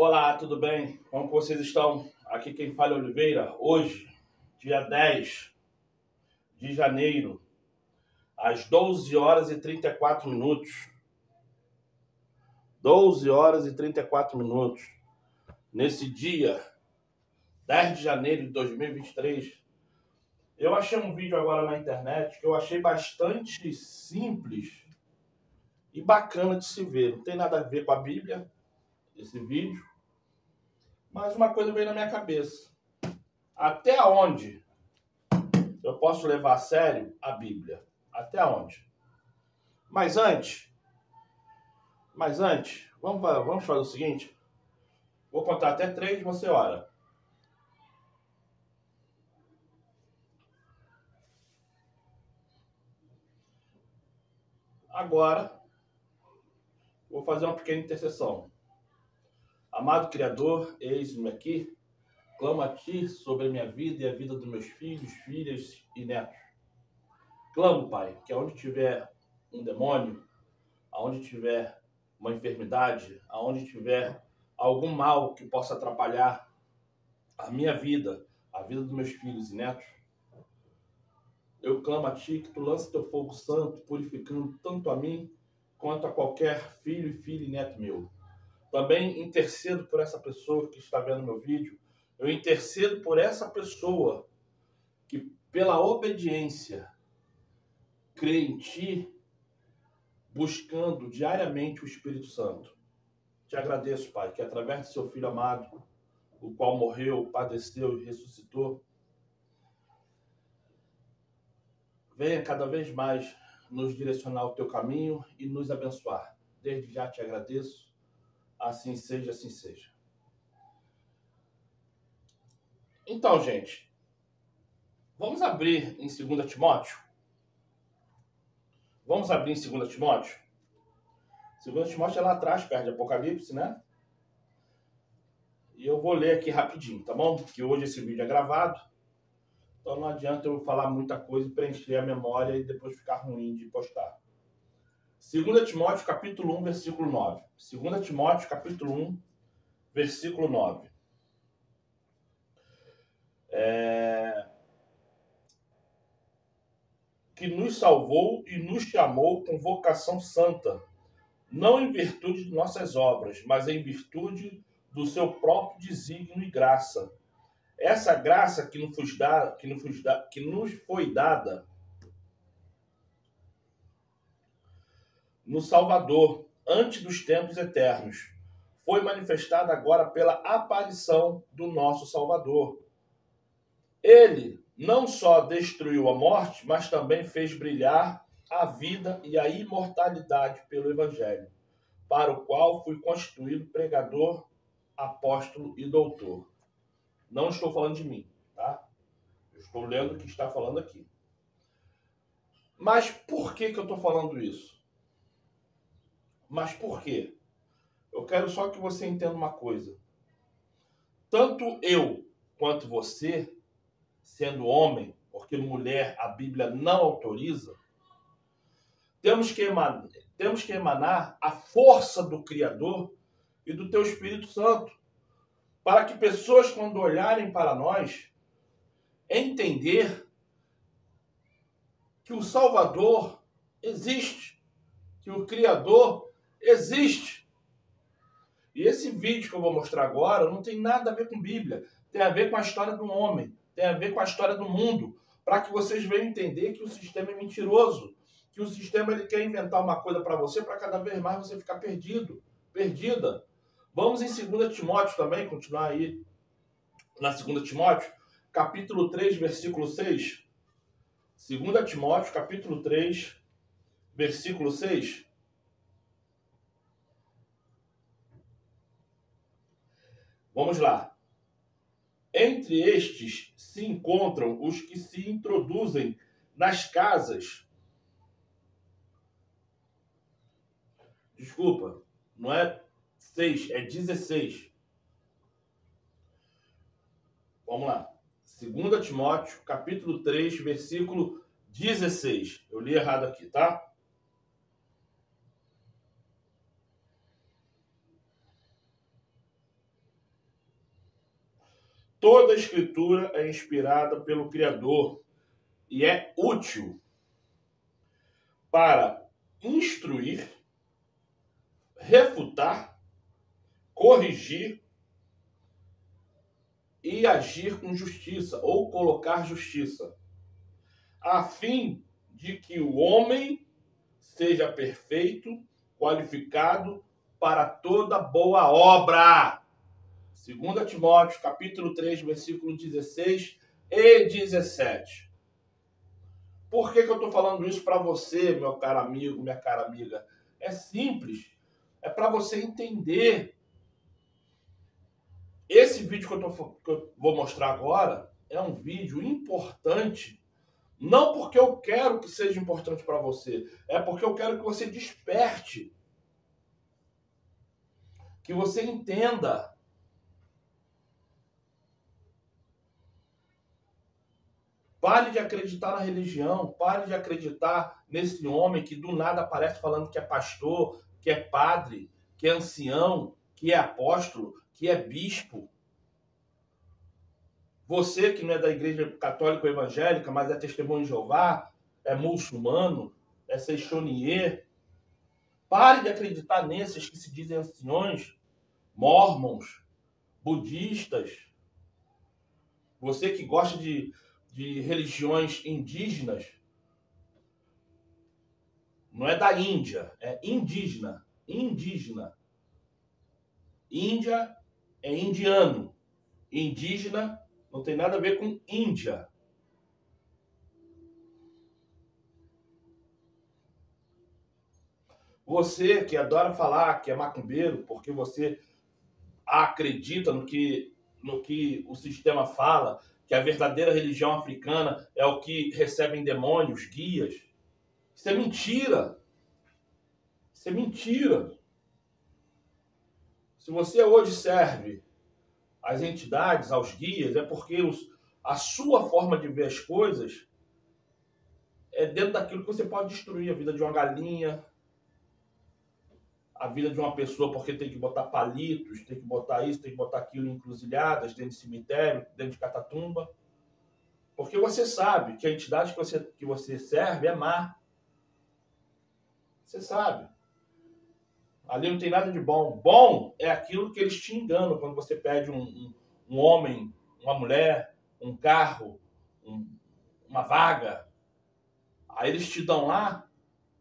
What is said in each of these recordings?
Olá, tudo bem? Como que vocês estão? Aqui quem fala é Oliveira. Hoje, dia 10 de janeiro, às 12 horas e 34 minutos. 12 horas e 34 minutos. Nesse dia, 10 de janeiro de 2023, eu achei um vídeo agora na internet que eu achei bastante simples e bacana de se ver. Não tem nada a ver com a Bíblia, esse vídeo, mas uma coisa veio na minha cabeça. Até onde eu posso levar a sério a Bíblia? Até onde? Mas antes, vamos fazer o seguinte. Vou contar até 3 e você ora. Agora, vou fazer uma pequena intercessão. Amado Criador, eis-me aqui, clamo a Ti sobre a minha vida e a vida dos meus filhos, filhas e netos. Clamo, Pai, que aonde tiver um demônio, aonde tiver uma enfermidade, aonde tiver algum mal que possa atrapalhar a minha vida, a vida dos meus filhos e netos, eu clamo a Ti que Tu lance Teu fogo santo, purificando tanto a mim quanto a qualquer filho e filha e neto meu. Também intercedo por essa pessoa que está vendo meu vídeo. Eu intercedo por essa pessoa que, pela obediência, crê em Ti, buscando diariamente o Espírito Santo. Te agradeço, Pai, que através do Seu Filho amado, o qual morreu, padeceu e ressuscitou, venha cada vez mais nos direcionar o Teu caminho e nos abençoar. Desde já te agradeço. Assim seja, assim seja. Então, gente, vamos abrir em 2 Timóteo? Vamos abrir em 2 Timóteo? 2 Timóteo é lá atrás, perto de Apocalipse, né? E eu vou ler aqui rapidinho, tá bom? Porque hoje esse vídeo é gravado, então não adianta eu falar muita coisa e preencher a memória e depois ficar ruim de postar. 2 Timóteo, capítulo 1, versículo 9. 2 Timóteo, capítulo 1, versículo 9. Que nos salvou e nos chamou com vocação santa, não em virtude de nossas obras, mas em virtude do seu próprio desígnio e graça. Essa graça que nos foi dada no Salvador, antes dos tempos eternos, foi manifestada agora pela aparição do nosso Salvador. Ele não só destruiu a morte, mas também fez brilhar a vida e a imortalidade pelo Evangelho, para o qual fui constituído pregador, apóstolo e doutor. Não estou falando de mim, tá? Eu estou lendo o que está falando aqui. Mas por que eu estou falando isso? Mas por quê? Eu quero só que você entenda uma coisa. Tanto eu quanto você, sendo homem, porque mulher a Bíblia não autoriza, temos que emanar a força do Criador e do Teu Espírito Santo, para que pessoas, quando olharem para nós, entender que o Salvador existe, que o Criador existe. E esse vídeo que eu vou mostrar agora não tem nada a ver com Bíblia, tem a ver com a história do homem, tem a ver com a história do mundo, para que vocês venham entender que o sistema é mentiroso, que o sistema ele quer inventar uma coisa para você, para cada vez mais você ficar perdido, perdida. Vamos em 2 Timóteo também, continuar aí na 2 Timóteo, capítulo 3, versículo 6. 2 Timóteo, capítulo 3, versículo 6. Vamos lá. Entre estes se encontram os que se introduzem nas casas. Desculpa, não é 6, é 16. Vamos lá. 2 Timóteo, capítulo 3, versículo 16. Eu li errado aqui, tá? Toda a Escritura é inspirada pelo Criador e é útil para instruir, refutar, corrigir e agir com justiça, ou colocar justiça, a fim de que o homem seja perfeito, qualificado para toda boa obra. 2 Timóteo, capítulo 3, versículo 16 e 17. Por que eu estou falando isso para você, meu caro amigo, minha cara amiga? É simples. É para você entender. Esse vídeo que eu vou mostrar agora é um vídeo importante. Não porque eu quero que seja importante para você. É porque eu quero que você desperte. Que você entenda. Pare de acreditar na religião, pare de acreditar nesse homem que do nada aparece falando que é pastor, que é padre, que é ancião, que é apóstolo, que é bispo. Você que não é da igreja católica ou evangélica, mas é testemunho de Jeová, é muçulmano, é seixonier, pare de acreditar nesses que se dizem anciões, mormons, budistas. Você que gosta de religiões indígenas, não é da Índia, é indígena. Indígena. Índia é indiano. Indígena não tem nada a ver com Índia. Você que adora falar que é macumbeiro, porque você acredita no que o sistema fala, que a verdadeira religião africana é o que recebem demônios, guias. Isso é mentira. Isso é mentira. Se você hoje serve às entidades, aos guias, é porque a sua forma de ver as coisas é dentro daquilo que você pode destruir. A vida de uma galinha, a vida de uma pessoa, porque tem que botar palitos, tem que botar isso, tem que botar aquilo em encruzilhadas, dentro de cemitério, dentro de catatumba. Porque você sabe que a entidade que você serve é má. Você sabe. Ali não tem nada de bom. Bom é aquilo que eles te enganam quando você pede um homem, uma mulher, um carro, uma vaga. Aí eles te dão lá,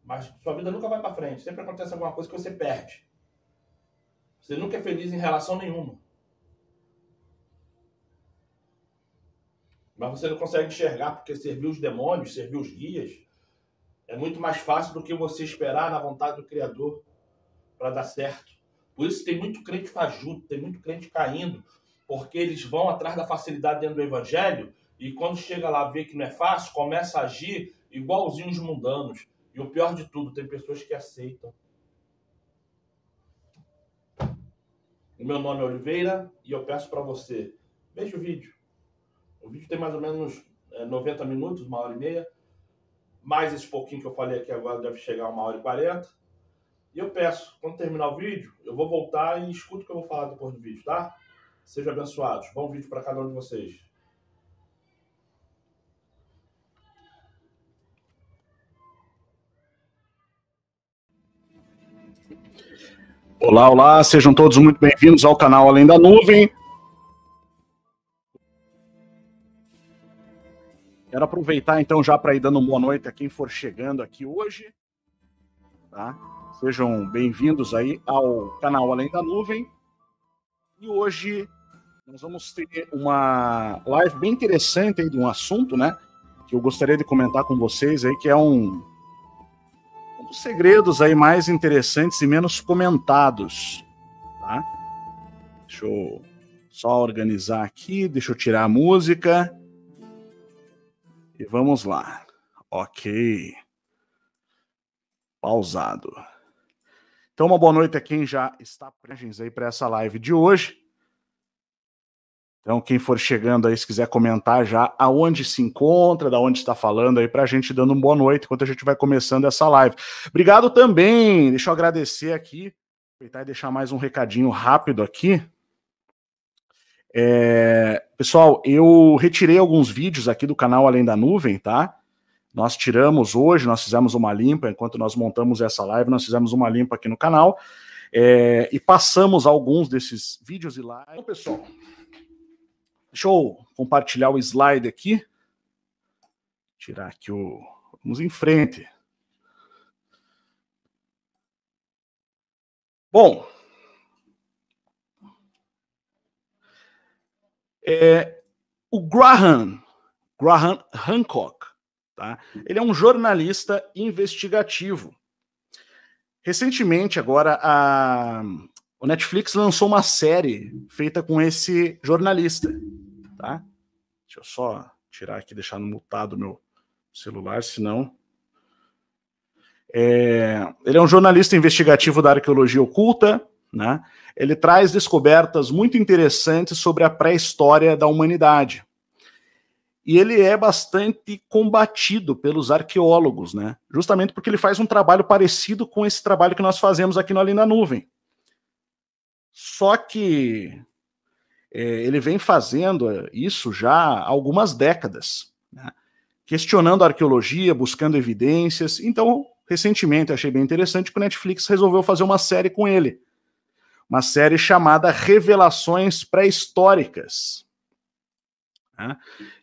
mas sua vida nunca vai para frente. Sempre acontece alguma coisa que você perde. Você nunca é feliz em relação nenhuma. Mas você não consegue enxergar porque servir os demônios, servir os guias, é muito mais fácil do que você esperar na vontade do Criador para dar certo. Por isso tem muito crente fajuto, tem muito crente caindo, porque eles vão atrás da facilidade dentro do evangelho e quando chega lá vê que não é fácil, começa a agir igualzinho os mundanos. E o pior de tudo, tem pessoas que aceitam. O meu nome é Oliveira e eu peço para você, veja o vídeo. O vídeo tem mais ou menos 90 minutos, 1h30. Mais esse pouquinho que eu falei aqui agora deve chegar a 1h40. E eu peço, quando terminar o vídeo, eu vou voltar e escuto o que eu vou falar depois do vídeo, tá? Sejam abençoados. Bom vídeo para cada um de vocês. Olá, olá, sejam todos muito bem-vindos ao canal Além da Nuvem. Quero aproveitar então já para ir dando boa noite a quem for chegando aqui hoje, tá? Sejam bem-vindos aí ao canal Além da Nuvem. E hoje nós vamos ter uma live bem interessante aí de um assunto, né? Que eu gostaria de comentar com vocês aí, que é um dos segredos aí mais interessantes e menos comentados, tá? Deixa eu só organizar aqui, deixa eu tirar a música. E vamos lá. Ok. Pausado. Então, uma boa noite a quem já está presente aí para essa live de hoje. Então, quem for chegando aí, se quiser comentar já aonde se encontra, da onde está falando aí, para a gente dando uma boa noite enquanto a gente vai começando essa live. Obrigado também. Deixa eu agradecer aqui, aproveitar e deixar mais um recadinho rápido aqui. Pessoal, eu retirei alguns vídeos aqui do canal Além da Nuvem, tá? Nós tiramos hoje, nós fizemos uma limpa, enquanto nós montamos essa live, nós fizemos uma limpa aqui no canal, e passamos alguns desses vídeos e lives. Então, pessoal, deixa eu compartilhar o slide aqui. Tirar aqui o... Vamos em frente. Bom, o Graham Hancock, tá? Ele é um jornalista investigativo. Recentemente, agora, o Netflix lançou uma série feita com esse jornalista, tá? Deixa eu só tirar aqui, deixar no mutado meu celular, senão... Ele é um jornalista investigativo da arqueologia oculta, né? Ele traz descobertas muito interessantes sobre a pré-história da humanidade. E ele é bastante combatido pelos arqueólogos, né? Justamente porque ele faz um trabalho parecido com esse trabalho que nós fazemos aqui no Além da Nuvem. Só que ele vem fazendo isso já há algumas décadas, né? Questionando a arqueologia, buscando evidências. Então, recentemente, achei bem interessante que o Netflix resolveu fazer uma série com ele. Uma série chamada Revelações Pré-Históricas.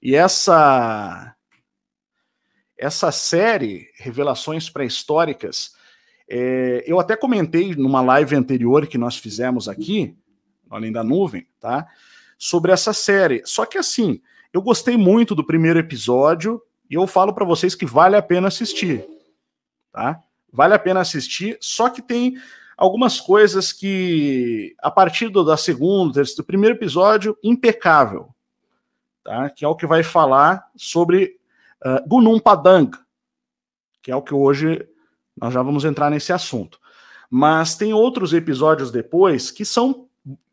E essa série, Revelações Pré-Históricas, eu até comentei numa live anterior que nós fizemos aqui, Além da Nuvem, tá? Sobre essa série. Só que assim, eu gostei muito do primeiro episódio e eu falo para vocês que vale a pena assistir, tá? Vale a pena assistir, só que tem algumas coisas que, a partir da segunda, do primeiro episódio, impecável, tá? Que é o que vai falar sobre Gunung Padang, que é o que hoje nós já vamos entrar nesse assunto. Mas tem outros episódios depois que são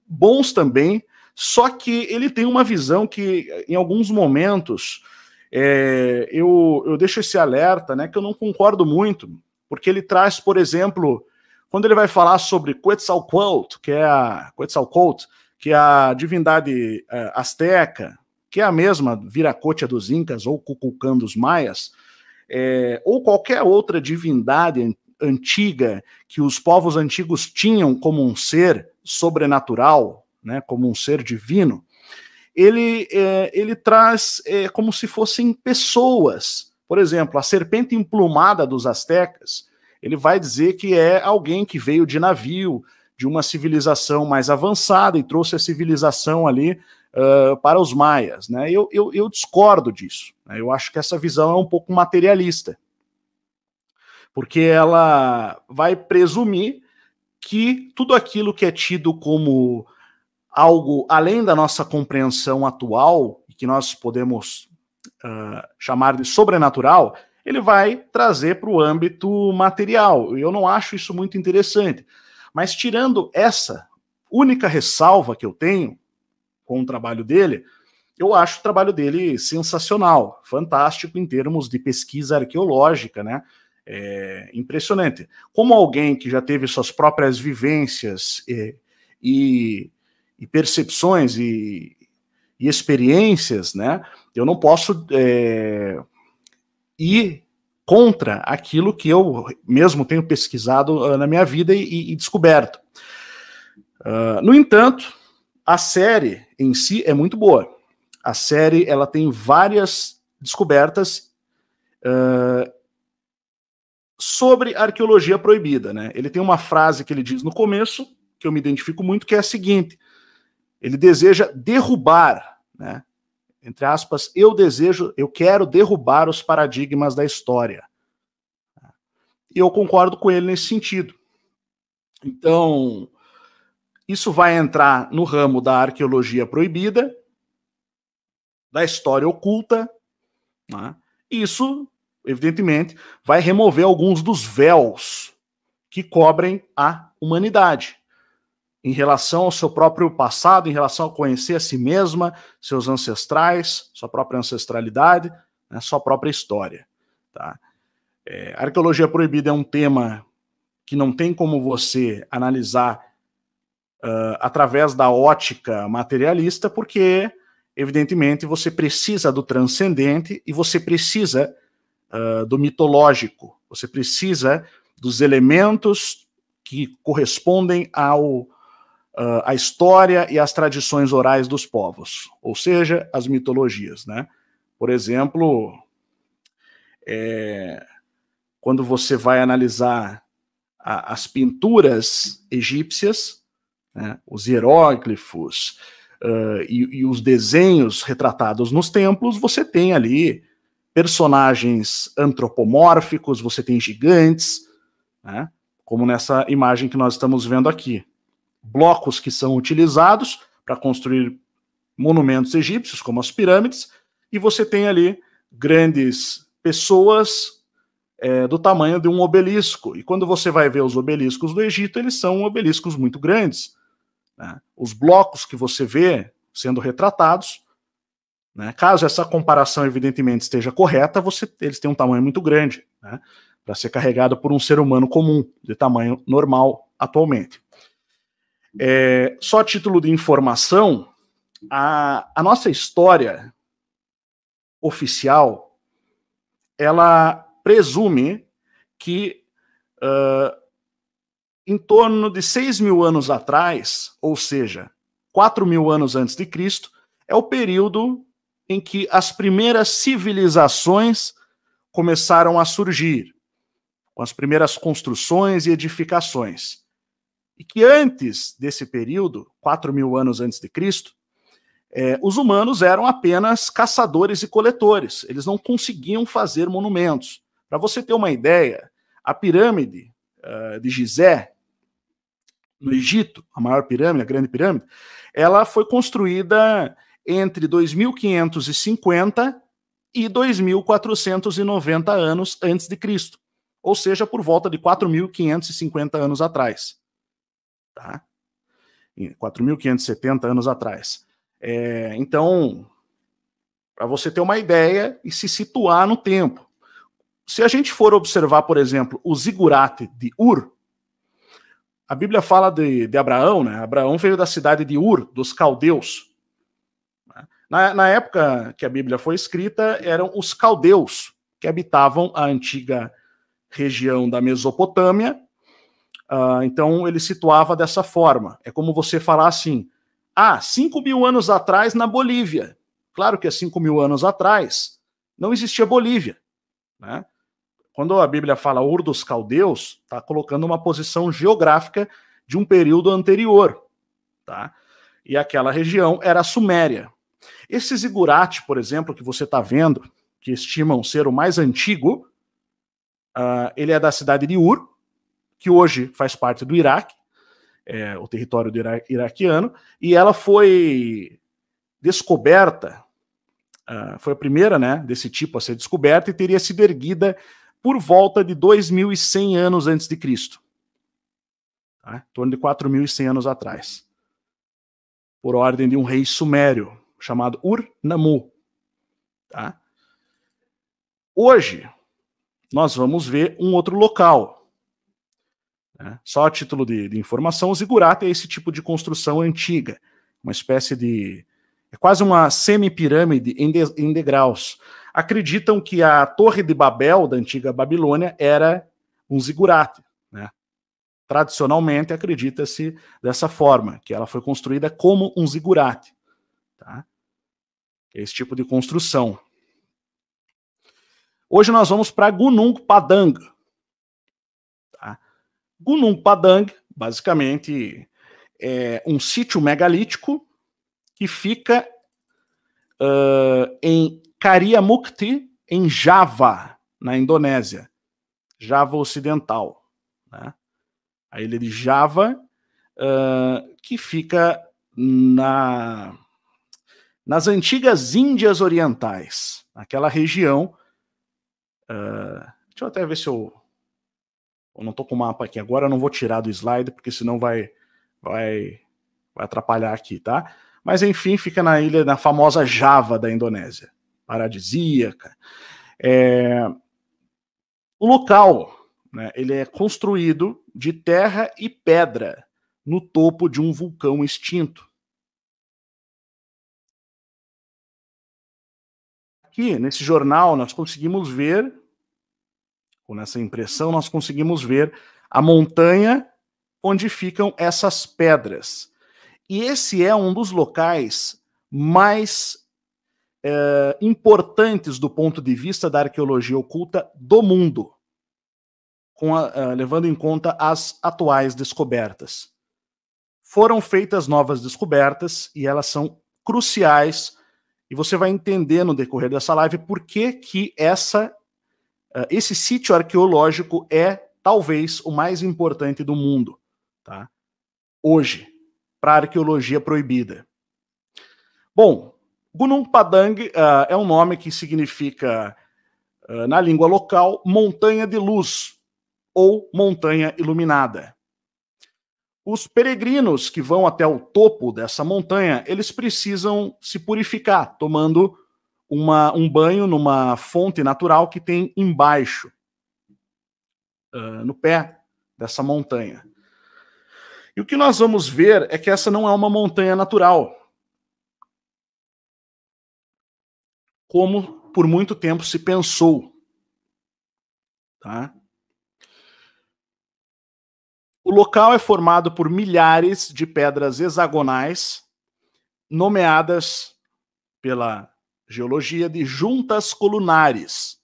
bons também, só que ele tem uma visão que, em alguns momentos, eu deixo esse alerta, né, que eu não concordo muito, porque ele traz, por exemplo, quando ele vai falar sobre Quetzalcoatl, que é a divindade asteca, que é a mesma Viracocha dos Incas ou Kukulcã dos Maias, ou qualquer outra divindade antiga que os povos antigos tinham como um ser sobrenatural, né, como um ser divino, ele traz como se fossem pessoas. Por exemplo, a serpente emplumada dos astecas, ele vai dizer que é alguém que veio de navio, de uma civilização mais avançada e trouxe a civilização ali para os maias, né? Eu discordo disso, né? Eu acho que essa visão é um pouco materialista, porque ela vai presumir que tudo aquilo que é tido como algo além da nossa compreensão atual, que nós podemos chamar de sobrenatural, ele vai trazer para o âmbito material. Eu não acho isso muito interessante. Mas tirando essa única ressalva que eu tenho com o trabalho dele, eu acho o trabalho dele sensacional, fantástico em termos de pesquisa arqueológica, né? Impressionante. Como alguém que já teve suas próprias vivências e percepções e experiências, né? Eu não posso ir contra aquilo que eu mesmo tenho pesquisado na minha vida e descoberto. No entanto, a série em si é muito boa. A série ela tem várias descobertas sobre arqueologia proibida, né? Ele tem uma frase que ele diz no começo, que eu me identifico muito, que é a seguinte: ele deseja derrubar, né? Entre aspas, eu quero derrubar os paradigmas da história. E eu concordo com ele nesse sentido. Então, isso vai entrar no ramo da arqueologia proibida, da história oculta, né? Isso, evidentemente, vai remover alguns dos véus que cobrem a humanidade em relação ao seu próprio passado, em relação a conhecer a si mesma, seus ancestrais, sua própria ancestralidade, né, sua própria história. Tá? A arqueologia proibida é um tema que não tem como você analisar através da ótica materialista, porque, evidentemente, você precisa do transcendente e você precisa do mitológico, você precisa dos elementos que correspondem à história e às tradições orais dos povos, ou seja, as mitologias, né? Por exemplo, quando você vai analisar as pinturas egípcias, né, os hieróglifos e os desenhos retratados nos templos, você tem ali personagens antropomórficos, você tem gigantes, né, como nessa imagem que nós estamos vendo aqui. Blocos que são utilizados para construir monumentos egípcios, como as pirâmides, e você tem ali grandes pessoas do tamanho de um obelisco. E quando você vai ver os obeliscos do Egito, eles são obeliscos muito grandes, né? Os blocos que você vê sendo retratados, né, caso essa comparação evidentemente esteja correta, eles têm um tamanho muito grande, né, para ser carregado por um ser humano comum, de tamanho normal atualmente. Só a título de informação, a nossa história oficial, ela presume que em torno de 6.000 anos atrás, ou seja, 4.000 anos antes de Cristo, é o período em que as primeiras civilizações começaram a surgir, com as primeiras construções e edificações. E que antes desse período, 4.000 anos antes de Cristo, os humanos eram apenas caçadores e coletores. Eles não conseguiam fazer monumentos. Para você ter uma ideia, a pirâmide de Gizé, no Egito, a maior pirâmide, a grande pirâmide, ela foi construída entre 2.550 e 2.490 anos antes de Cristo. Ou seja, por volta de 4.550 anos atrás. Tá? 4.570 anos atrás. Então, para você ter uma ideia e se situar no tempo. Se a gente for observar, por exemplo, o zigurate de Ur, a Bíblia fala de Abraão, né? Abraão veio da cidade de Ur, dos caldeus. Na época que a Bíblia foi escrita, eram os caldeus que habitavam a antiga região da Mesopotâmia. Então ele situava dessa forma. É como você falar assim, 5.000 anos atrás na Bolívia. Claro que há 5.000 anos atrás não existia Bolívia, né? Quando a Bíblia fala Ur dos Caldeus, está colocando uma posição geográfica de um período anterior, tá? E aquela região era a Suméria. Esse zigurate, por exemplo, que você está vendo, que estimam ser o mais antigo, ele é da cidade de Ur, que hoje faz parte do Iraque, o território do iraquiano, e ela foi descoberta, foi a primeira, né, desse tipo a ser descoberta, e teria sido erguida por volta de 2.100 anos antes de Cristo. Tá? Em torno de 4.100 anos atrás. Por ordem de um rei sumério, chamado Ur-Nammu. Tá? Hoje, nós vamos ver um outro local. Né? Só a título de informação, o zigurate é esse tipo de construção antiga. Uma espécie de... é quase uma semipirâmide em degraus. Acreditam que a Torre de Babel, da antiga Babilônia, era um zigurate. Né? Tradicionalmente, acredita-se dessa forma, que ela foi construída como um zigurate. Tá? Esse tipo de construção. Hoje nós vamos para Gunung Padang. Tá? Gunung Padang, basicamente, é um sítio megalítico que fica em Kariamukti, em Java, na Indonésia. Java Ocidental. Né? A ilha de Java, que fica nas antigas Índias Orientais, naquela região. Deixa eu até ver se eu não estou com o mapa aqui agora, eu não vou tirar do slide, porque senão vai atrapalhar aqui, tá? Mas enfim, fica na famosa Java da Indonésia, paradisíaca. O local, né, ele é construído de terra e pedra, no topo de um vulcão extinto. Aqui, nesse jornal, nós conseguimos ver, com essa impressão, nós conseguimos ver a montanha onde ficam essas pedras. E esse é um dos locais mais importantes do ponto de vista da arqueologia oculta do mundo, levando em conta as atuais descobertas. Foram feitas novas descobertas e elas são cruciais, e você vai entender no decorrer dessa live por que esse sítio arqueológico é talvez o mais importante do mundo, tá? Hoje, para a arqueologia proibida. Bom, Gunung Padang é um nome que significa, na língua local, montanha de luz ou montanha iluminada. Os peregrinos que vão até o topo dessa montanha, eles precisam se purificar, tomando um banho numa fonte natural que tem embaixo, no pé dessa montanha. E o que nós vamos ver é que essa não é uma montanha natural, como por muito tempo se pensou. Tá? O local é formado por milhares de pedras hexagonais, nomeadas pela geologia de juntas colunares,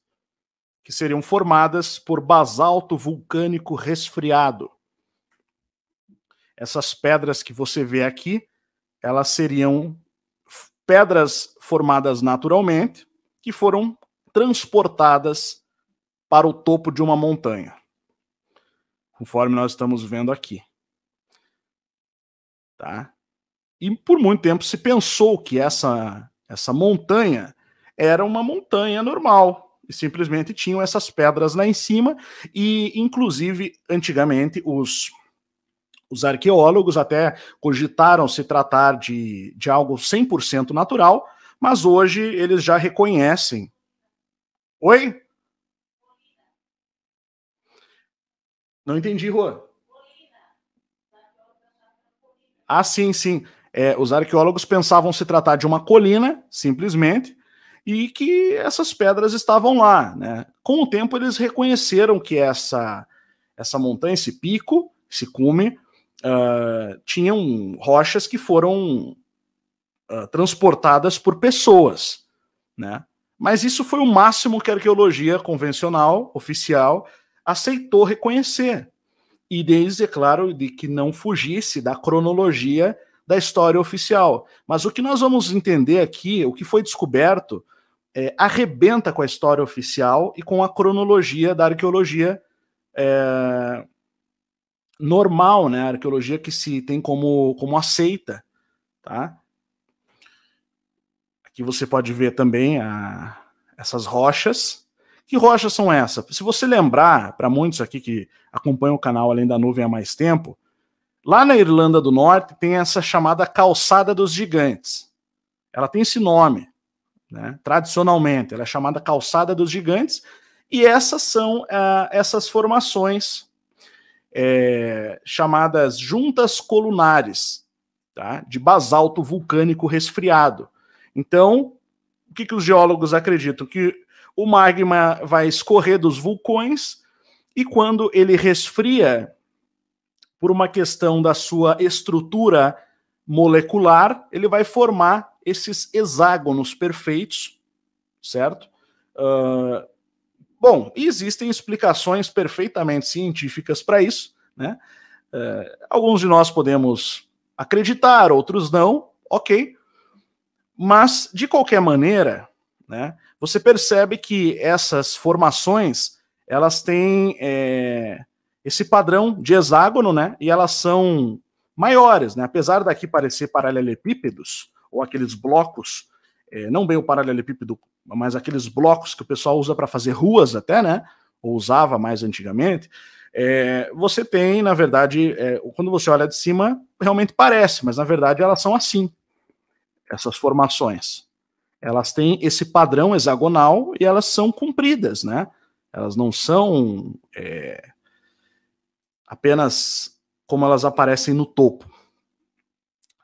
que seriam formadas por basalto vulcânico resfriado. Essas pedras que você vê aqui, elas seriam pedras formadas naturalmente, que foram transportadas para o topo de uma montanha, conforme nós estamos vendo aqui. Tá? E por muito tempo se pensou que essa montanha era uma montanha normal, e simplesmente tinham essas pedras lá em cima, e inclusive, antigamente, os arqueólogos até cogitaram se tratar de algo 100% natural, mas hoje eles já reconhecem. Oi? Não entendi, Rô. Ah, sim, sim. Os arqueólogos pensavam se tratar de uma colina, simplesmente, e que essas pedras estavam lá, né? Com o tempo eles reconheceram que essa montanha, esse pico, esse cume, tinham rochas que foram transportadas por pessoas, né? Mas isso foi o máximo que a arqueologia convencional, oficial, aceitou reconhecer. E desde, é claro, de que não fugisse da cronologia da história oficial. Mas o que nós vamos entender aqui, o que foi descoberto, arrebenta com a história oficial e com a cronologia da arqueologia normal, né? A arqueologia que se tem como aceita, tá? Aqui você pode ver também essas rochas. Que rochas são essas? Se você lembrar, para muitos aqui que acompanham o canal Além da Nuvem há mais tempo, lá na Irlanda do Norte tem essa chamada Calçada dos Gigantes. Ela tem esse nome, né? Tradicionalmente, ela é chamada Calçada dos Gigantes, e essas são essas formações chamadas juntas colunares, tá? De basalto vulcânico resfriado. Então, o que os geólogos acreditam? Que o magma vai escorrer dos vulcões e quando ele resfria, por uma questão da sua estrutura molecular, ele vai formar esses hexágonos perfeitos, certo? Bom, existem explicações perfeitamente científicas para isso, né? Alguns de nós podemos acreditar, outros não, ok. Mas, de qualquer maneira, né, você percebe que essas formações, elas têm esse padrão de hexágono, né, e elas são maiores, né, apesar daqui parecer paralelepípedos, ou aqueles blocos, não bem o paralelepípedo, mas aqueles blocos que o pessoal usa para fazer ruas até, né, ou usava mais antigamente, você tem, na verdade, quando você olha de cima, realmente parece, mas na verdade elas são assim, essas formações. Elas têm esse padrão hexagonal e elas são compridas, né? Elas não são apenas como elas aparecem no topo.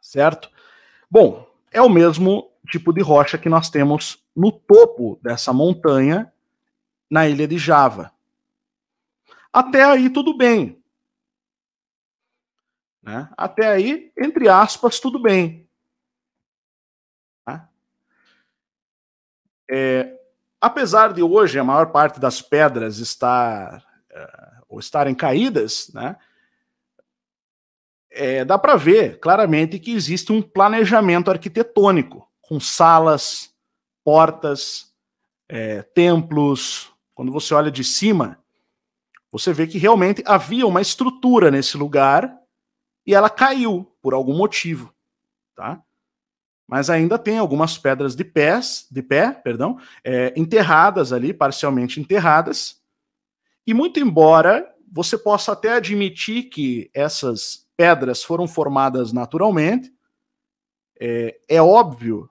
Certo? Bom, é o mesmo tipo de rocha que nós temos no topo dessa montanha, na ilha de Java. Até aí tudo bem. Né? Até aí, entre aspas, tudo bem. Tá? Apesar de hoje a maior parte das pedras estarem caídas, né? Dá para ver claramente que existe um planejamento arquitetônico, com salas, portas, templos. Quando você olha de cima, você vê que realmente havia uma estrutura nesse lugar e ela caiu por algum motivo. Tá? Mas ainda tem algumas pedras de pé, enterradas ali, parcialmente enterradas, e muito embora você possa até admitir que essas pedras foram formadas naturalmente, é óbvio,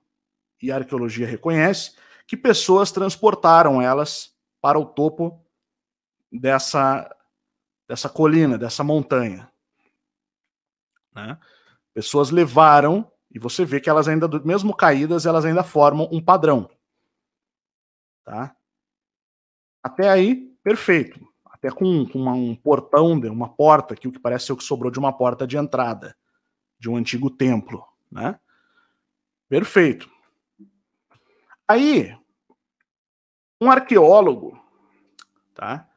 e a arqueologia reconhece, que pessoas transportaram elas para o topo dessa colina, dessa montanha. Né? Pessoas levaram, e você vê que elas ainda, mesmo caídas, elas ainda formam um padrão. Tá? Até aí, perfeito. Até com um portão, uma porta, aqui, o que parece ser o que sobrou de uma porta de entrada de um antigo templo. Né? Perfeito. Aí, um arqueólogo, tá,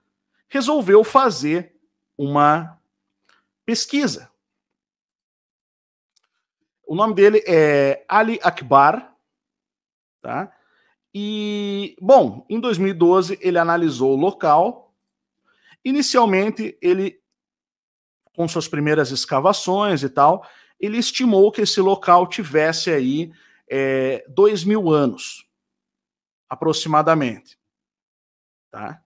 resolveu fazer uma pesquisa. O nome dele é Ali Akbar, tá? E, bom, em 2012 ele analisou o local. Inicialmente, ele, com suas primeiras escavações e tal, ele estimou que esse local tivesse aí 2.000 anos, aproximadamente. Tá?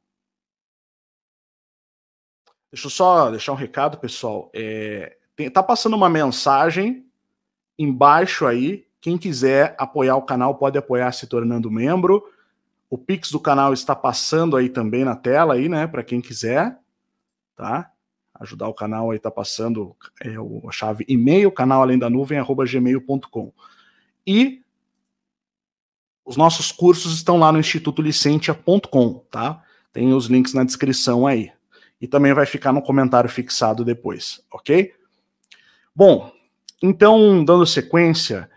Deixa eu só deixar um recado, pessoal. Tá passando uma mensagem embaixo aí. Quem quiser apoiar o canal pode apoiar se tornando membro. O Pix do canal está passando aí também na tela aí, né, para quem quiser, tá? Ajudar o canal aí tá passando a chave e-mail, canalalendanuvem@gmail.com. E os nossos cursos estão lá no institutolicentia.com, tá? Tem os links na descrição aí. E também vai ficar no comentário fixado depois, ok? Bom, então, dando sequência,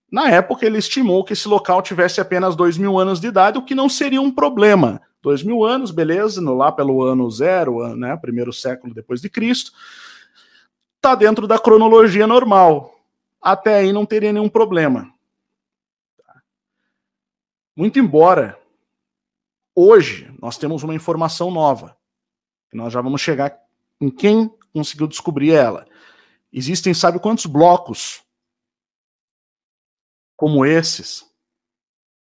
na época ele estimou que esse local tivesse apenas 2.000 anos de idade, o que não seria um problema. 2.000 anos, beleza, lá pelo ano 0, né, primeiro século depois de Cristo, está dentro da cronologia normal. Até aí não teria nenhum problema. Muito embora, hoje, nós temos uma informação nova. Nós já vamos chegar em quem conseguiu descobrir ela. Existem, sabe quantos blocos como esses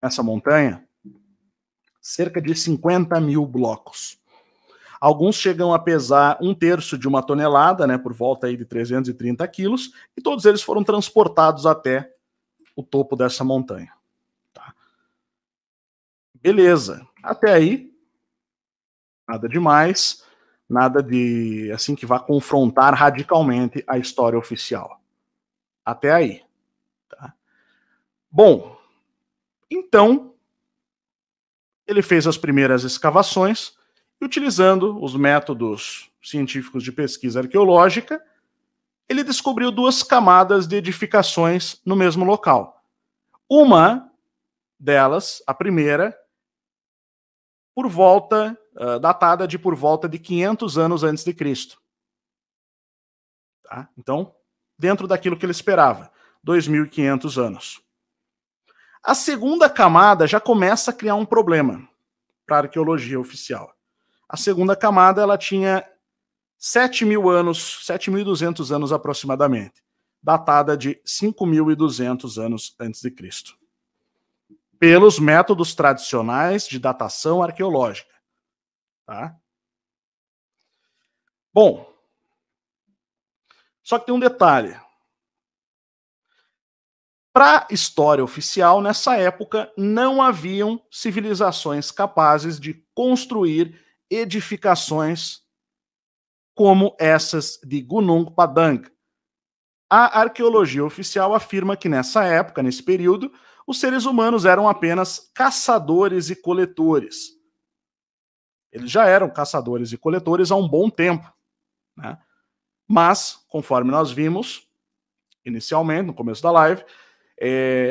nessa montanha? Cerca de 50.000 blocos. Alguns chegam a pesar 1/3 de uma tonelada, né, por volta aí de 330 quilos, e todos eles foram transportados até o topo dessa montanha. Tá? Beleza. Até aí, nada demais, nada de assim que vá confrontar radicalmente a história oficial. Até aí. Tá? Bom, então, ele fez as primeiras escavações e, utilizando os métodos científicos de pesquisa arqueológica, ele descobriu 2 camadas de edificações no mesmo local. Uma delas, a primeira, datada de por volta de 500 anos antes de Cristo. Tá? Então, dentro daquilo que ele esperava, 2.500 anos. A segunda camada já começa a criar um problema para a arqueologia oficial. A segunda camada ela tinha 7.000 anos, 7.200 anos aproximadamente, datada de 5.200 anos antes de Cristo. Pelos métodos tradicionais de datação arqueológica. Tá? Bom, só que tem um detalhe. Para a história oficial, nessa época, não haviam civilizações capazes de construir edificações como essas de Gunung Padang. A arqueologia oficial afirma que nessa época, nesse período, os seres humanos eram apenas caçadores e coletores. Eles já eram caçadores e coletores há um bom tempo, né? Mas, conforme nós vimos inicialmente, no começo da live,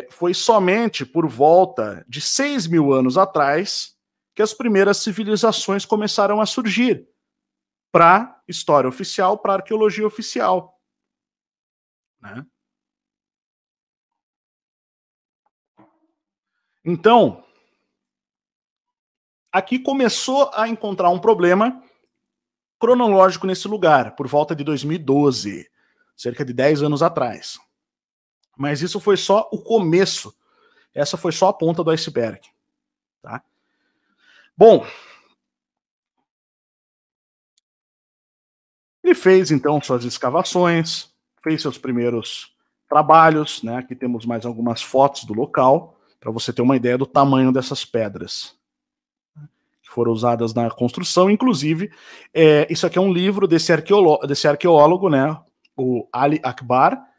foi somente por volta de 6.000 anos atrás que as primeiras civilizações começaram a surgir para a história oficial, para a arqueologia oficial, né? Então, aqui começou a encontrar um problema cronológico nesse lugar, por volta de 2012, cerca de 10 anos atrás. Mas isso foi só o começo. Essa foi só a ponta do iceberg. Tá? Bom, ele fez então suas escavações, fez seus primeiros trabalhos, né? Aqui temos mais algumas fotos do local, para você ter uma ideia do tamanho dessas pedras que foram usadas na construção. Inclusive, isso aqui é um livro desse arqueólogo, né? O Ali Akbar.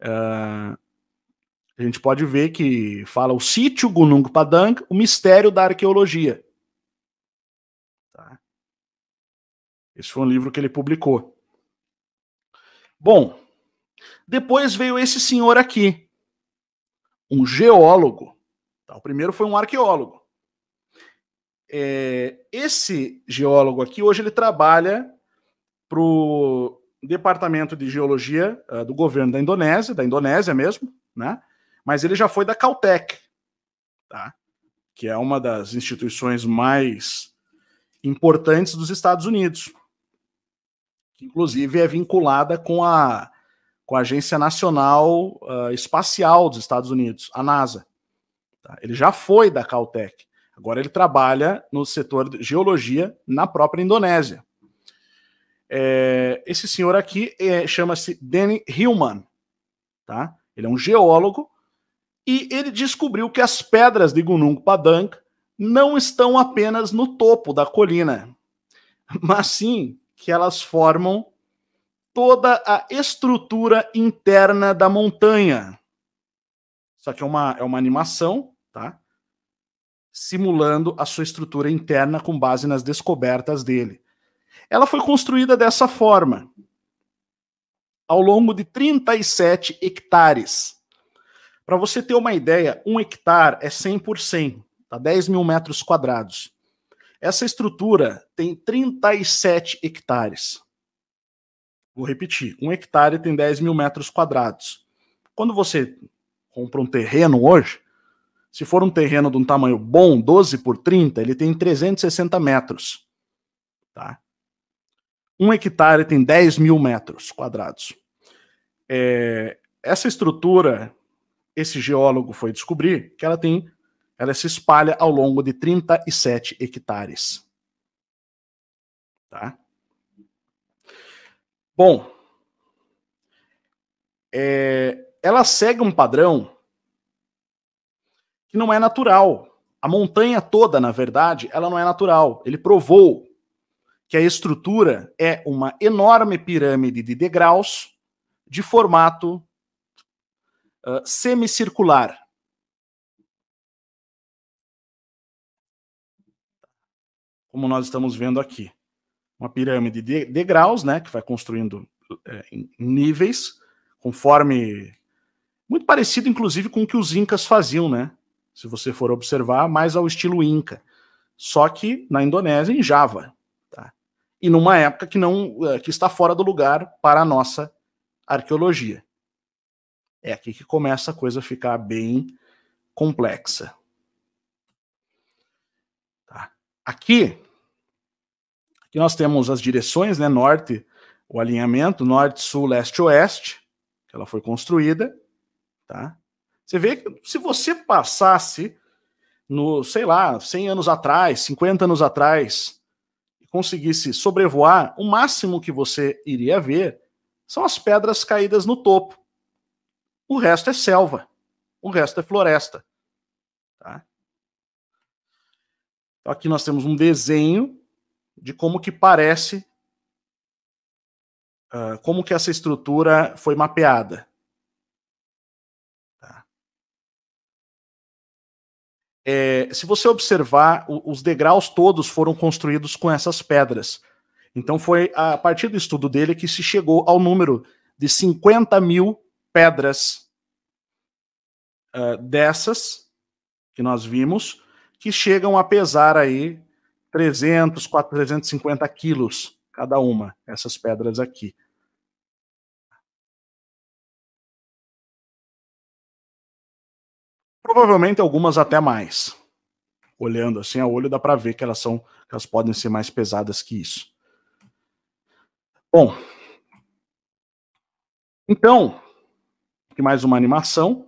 A gente pode ver que fala o sítio Gunung Padang, o mistério da arqueologia. Tá? Esse foi um livro que ele publicou. Bom, depois veio esse senhor aqui, um geólogo. Tá? O primeiro foi um arqueólogo. Esse geólogo aqui, hoje ele trabalha para o Departamento de Geologia do governo da Indonésia mesmo, né? Mas ele já foi da Caltech, tá? Que é uma das instituições mais importantes dos Estados Unidos, que inclusive é vinculada com a Agência Nacional Espacial dos Estados Unidos, a NASA. Tá? Ele já foi da Caltech. Agora ele trabalha no setor de geologia na própria Indonésia. Esse senhor aqui chama-se Danny Hillman. Tá? Ele é um geólogo e ele descobriu que as pedras de Gunung Padang não estão apenas no topo da colina, mas sim que elas formam toda a estrutura interna da montanha. Isso aqui é uma animação, tá? Simulando a sua estrutura interna com base nas descobertas dele. Ela foi construída dessa forma, ao longo de 37 hectares. Para você ter uma ideia, 1 hectare é 100 por 100, tá? 10.000 metros quadrados. Essa estrutura tem 37 hectares. Vou repetir, 1 hectare tem 10.000 metros quadrados. Quando você compra um terreno hoje, se for um terreno de um tamanho bom, 12 por 30, ele tem 360 metros. Tá? 1 hectare tem 10.000 metros quadrados. Essa estrutura, esse geólogo foi descobrir que ela se espalha ao longo de 37 hectares. Tá? Bom, ela segue um padrão que não é natural. A montanha toda, na verdade, ela não é natural. Ele provou que a estrutura é uma enorme pirâmide de degraus de formato semicircular. Como nós estamos vendo aqui. Uma pirâmide de degraus, né, que vai construindo em níveis, conforme... Muito parecido, inclusive, com o que os incas faziam, né? Se você for observar, mais ao estilo inca. Só que na Indonésia, em Java. Tá? E numa época que está fora do lugar para a nossa arqueologia. É aqui que começa a coisa a ficar bem complexa. Tá? Aqui nós temos as direções, né? Norte, o alinhamento, norte, sul, leste, oeste, que ela foi construída. Tá? Você vê que se você passasse no, sei lá, 100 anos atrás, 50 anos atrás, e conseguisse sobrevoar, o máximo que você iria ver são as pedras caídas no topo. O resto é selva, o resto é floresta. Tá? Então aqui nós temos um desenho de como que parece como que essa estrutura foi mapeada. Tá. Se você observar, os degraus todos foram construídos com essas pedras. Então foi a partir do estudo dele que se chegou ao número de 50 mil pedras dessas que nós vimos, que chegam a pesar aí 300, 350 quilos cada uma, essas pedras aqui. Provavelmente algumas até mais. Olhando assim a olho, dá para ver que elas podem ser mais pesadas que isso. Bom, então, aqui mais uma animação.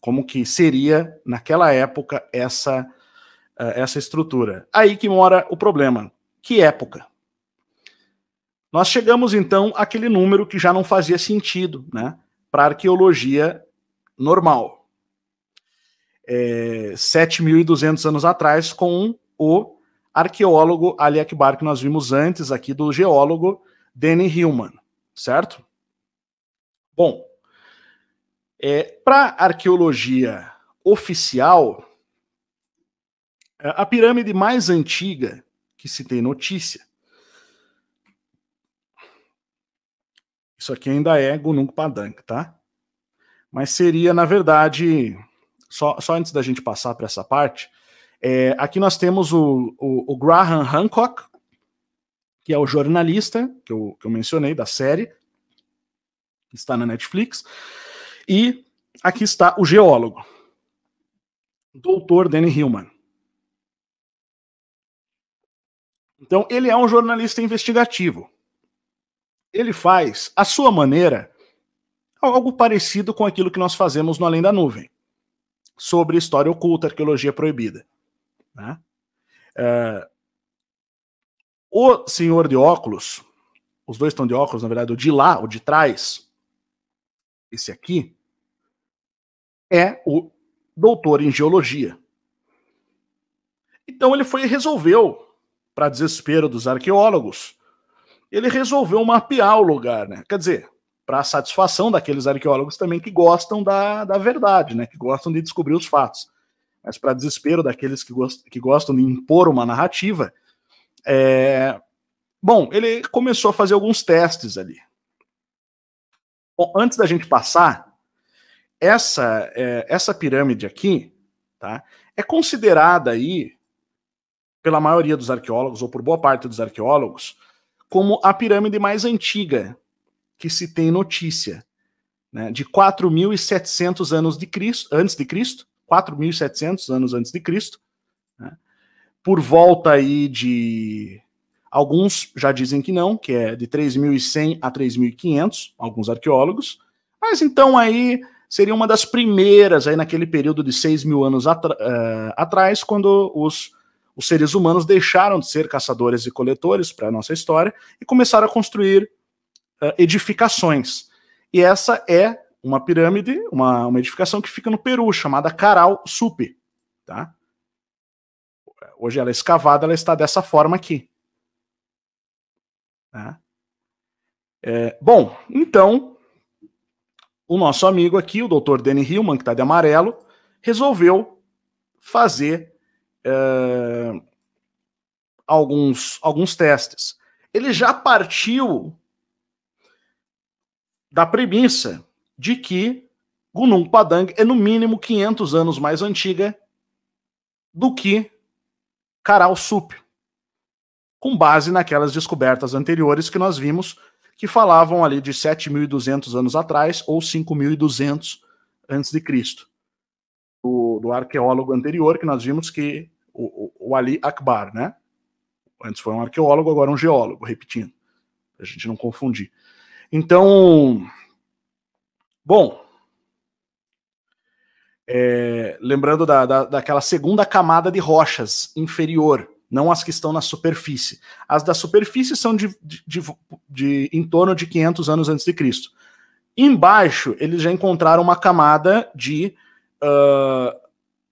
Como que seria, naquela época, essa estrutura. Aí que mora o problema. Que época? Nós chegamos, então, àquele número que já não fazia sentido, né, para a arqueologia normal. 7.200 anos atrás, com o arqueólogo Ali Akbar, que nós vimos antes aqui, do geólogo Danny Hillman, certo? Bom, para a arqueologia oficial, a pirâmide mais antiga que se tem notícia, isso aqui ainda é Gunung Padang, tá? Mas seria, na verdade, só antes da gente passar para essa parte, aqui nós temos o Graham Hancock, que é o jornalista que eu mencionei da série, que está na Netflix, e aqui está o geólogo, Dr. Danny Hillman. Então, ele é um jornalista investigativo. Ele faz, à sua maneira, algo parecido com aquilo que nós fazemos no Além da Nuvem, sobre história oculta, arqueologia proibida. Né? O senhor de óculos, os dois estão de óculos, na verdade, o de lá, o de trás, esse aqui, é o doutor em geologia. Então ele resolveu, para desespero dos arqueólogos, ele resolveu mapear o lugar, né? Quer dizer, para a satisfação daqueles arqueólogos também que gostam da verdade, né? Que gostam de descobrir os fatos. Mas para desespero daqueles que gostam de impor uma narrativa, bom, ele começou a fazer alguns testes ali. Bom, antes da gente passar, essa pirâmide aqui, tá, é considerada aí, pela maioria dos arqueólogos, ou por boa parte dos arqueólogos, como a pirâmide mais antiga que se tem notícia, né, de 4.700 anos antes de Cristo, 4.700 anos antes de Cristo, né, por volta aí de... Alguns já dizem que não, que é de 3.100 a 3.500, alguns arqueólogos, mas então aí seria uma das primeiras, aí naquele período de 6.000 anos atrás, quando os seres humanos deixaram de ser caçadores e coletores, para a nossa história, e começaram a construir edificações. E essa é uma pirâmide, uma edificação que fica no Peru, chamada Caral Supe. Tá? Hoje ela é escavada, ela está dessa forma aqui. Tá? Bom, então, o nosso amigo aqui, o Dr. Danny Hillman, que está de amarelo, resolveu fazer alguns testes. Ele já partiu da premissa de que Gunung Padang é no mínimo 500 anos mais antiga do que Caral Supe, com base naquelas descobertas anteriores que nós vimos, que falavam ali de 7.200 anos atrás ou 5.200 antes de Cristo. Do arqueólogo anterior, que nós vimos que o Ali Akbar, né? Antes foi um arqueólogo, agora um geólogo, repetindo, pra gente não confundir. Então, bom, lembrando daquela segunda camada de rochas inferior, não as que estão na superfície. As da superfície são de em torno de 500 anos antes de Cristo. Embaixo, eles já encontraram uma camada de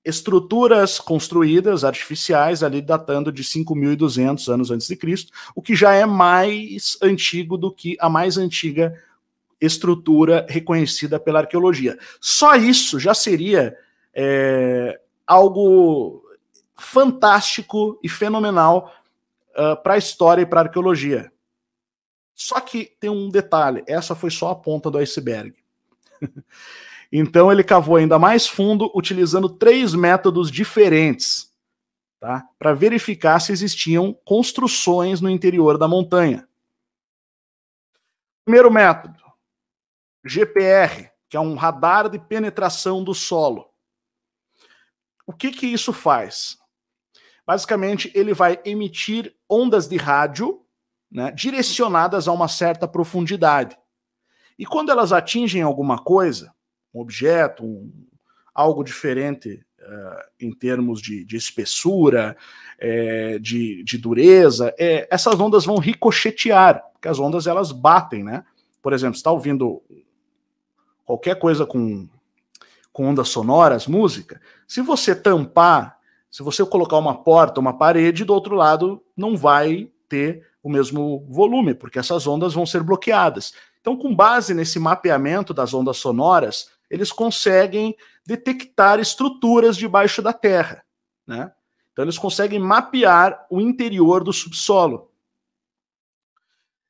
estruturas construídas, artificiais, ali datando de 5.200 anos antes de Cristo, o que já é mais antigo do que a mais antiga estrutura reconhecida pela arqueologia. Só isso já seria algo fantástico e fenomenal para a história e para a arqueologia. Só que tem um detalhe, essa foi só a ponta do iceberg. Então ele cavou ainda mais fundo, utilizando 3 métodos diferentes, tá? Para verificar se existiam construções no interior da montanha. Primeiro método, GPR, que é um radar de penetração do solo. O que isso faz? Basicamente, ele vai emitir ondas de rádio, né, direcionadas a uma certa profundidade. E quando elas atingem alguma coisa, um objeto, algo diferente em termos de espessura, de dureza, essas ondas vão ricochetear, porque as ondas elas batem, né? Por exemplo, você está ouvindo qualquer coisa com ondas sonoras, música, se você tampar, se você colocar uma porta, uma parede, do outro lado não vai ter o mesmo volume, porque essas ondas vão ser bloqueadas. Então, com base nesse mapeamento das ondas sonoras, eles conseguem detectar estruturas debaixo da terra, né? Então, eles conseguem mapear o interior do subsolo.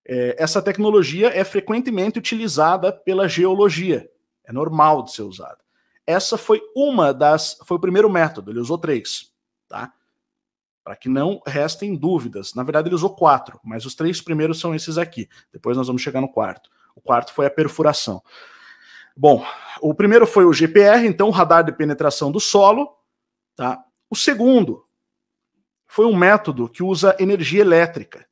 Essa tecnologia é frequentemente utilizada pela geologia. É normal de ser usada. Essa foi foi o primeiro método, ele usou 3, tá? Para que não restem dúvidas. Na verdade, ele usou 4, mas os 3 primeiros são esses aqui. Depois nós vamos chegar no quarto. O quarto foi a perfuração. Bom, o primeiro foi o GPR, então, o radar de penetração do solo, tá? O segundo foi um método que usa energia elétrica.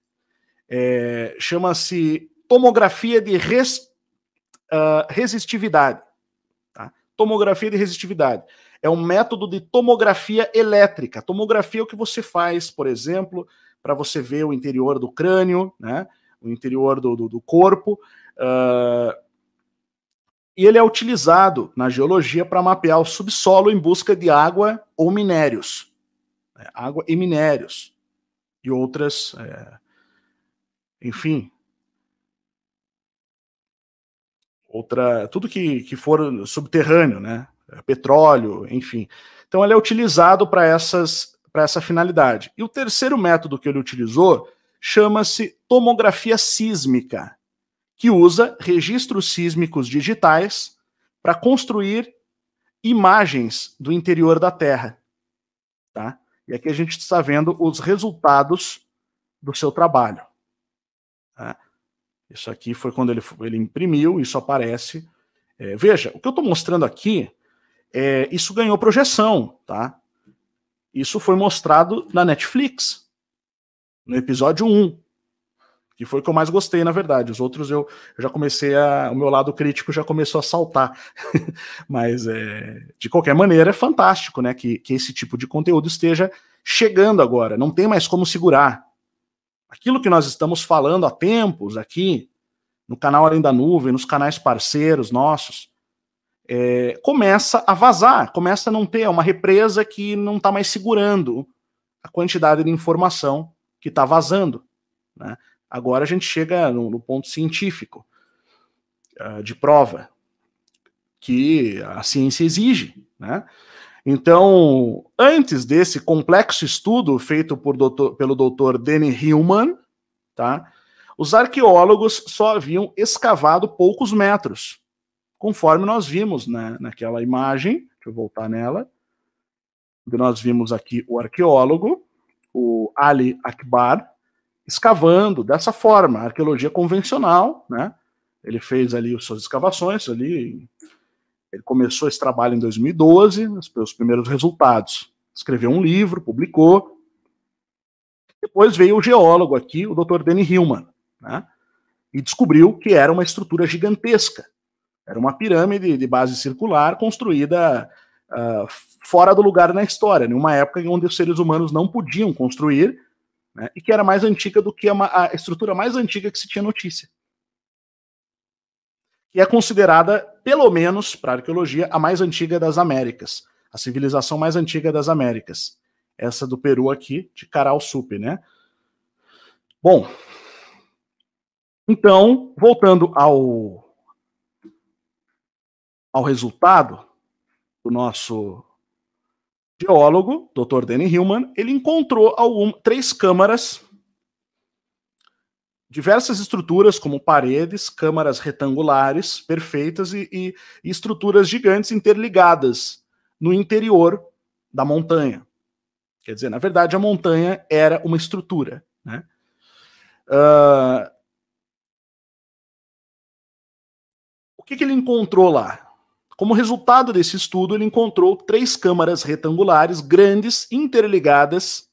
Chama-se tomografia de resistividade. Tá? Tomografia de resistividade. É um método de tomografia elétrica. Tomografia é o que você faz, por exemplo, para você ver o interior do crânio, né? O interior do corpo. E ele é utilizado na geologia para mapear o subsolo em busca de água ou minérios. Água e minérios. E outras... enfim... tudo que for subterrâneo, né? Petróleo, enfim. Então ele é utilizado para essa finalidade. E o terceiro método que ele utilizou chama-se tomografia sísmica, que usa registros sísmicos digitais para construir imagens do interior da Terra. Tá? E aqui a gente está vendo os resultados do seu trabalho. Tá? Isso aqui foi quando ele imprimiu, isso aparece. Veja, o que eu estou mostrando aqui, isso ganhou projeção, tá? Isso foi mostrado na Netflix, no episódio 1, que foi o que eu mais gostei, na verdade. Os outros eu já comecei o meu lado crítico já começou a saltar. Mas, de qualquer maneira, é fantástico, né, que esse tipo de conteúdo esteja chegando agora. Não tem mais como segurar. Aquilo que nós estamos falando há tempos aqui, no canal Além da Nuvem, nos canais parceiros nossos, começa a vazar, começa a não ter uma represa que não está mais segurando a quantidade de informação que está vazando, né? Agora a gente chega no ponto científico, de prova, que a ciência exige, né? Então, antes desse complexo estudo feito pelo Dr. Danny Hillman, tá, os arqueólogos só haviam escavado poucos metros, conforme nós vimos, né, naquela imagem. Deixa eu voltar nela. Nós vimos aqui o arqueólogo, o Ali Akbar, escavando dessa forma, a arqueologia convencional, né? Ele fez ali as suas escavações, ele começou esse trabalho em 2012, os primeiros resultados. Escreveu um livro, publicou. Depois veio o geólogo aqui, o Dr. Danny Hillman, né? E descobriu que era uma estrutura gigantesca. Era uma pirâmide de base circular construída fora do lugar na história, numa época onde os seres humanos não podiam construir, né, e que era mais antiga do que a estrutura mais antiga que se tinha notícia. E é considerada, pelo menos para a arqueologia, a mais antiga das Américas. A civilização mais antiga das Américas. Essa do Peru aqui, de Caral Supe, né? Bom, então, voltando ao resultado do nosso geólogo, Dr. Danny Hillman, ele encontrou 3 câmaras, diversas estruturas, como paredes, câmaras retangulares, perfeitas, e estruturas gigantes interligadas no interior da montanha. Quer dizer, na verdade, a montanha era uma estrutura, né? O que ele encontrou lá? Como resultado desse estudo, ele encontrou 3 câmaras retangulares grandes, interligadas,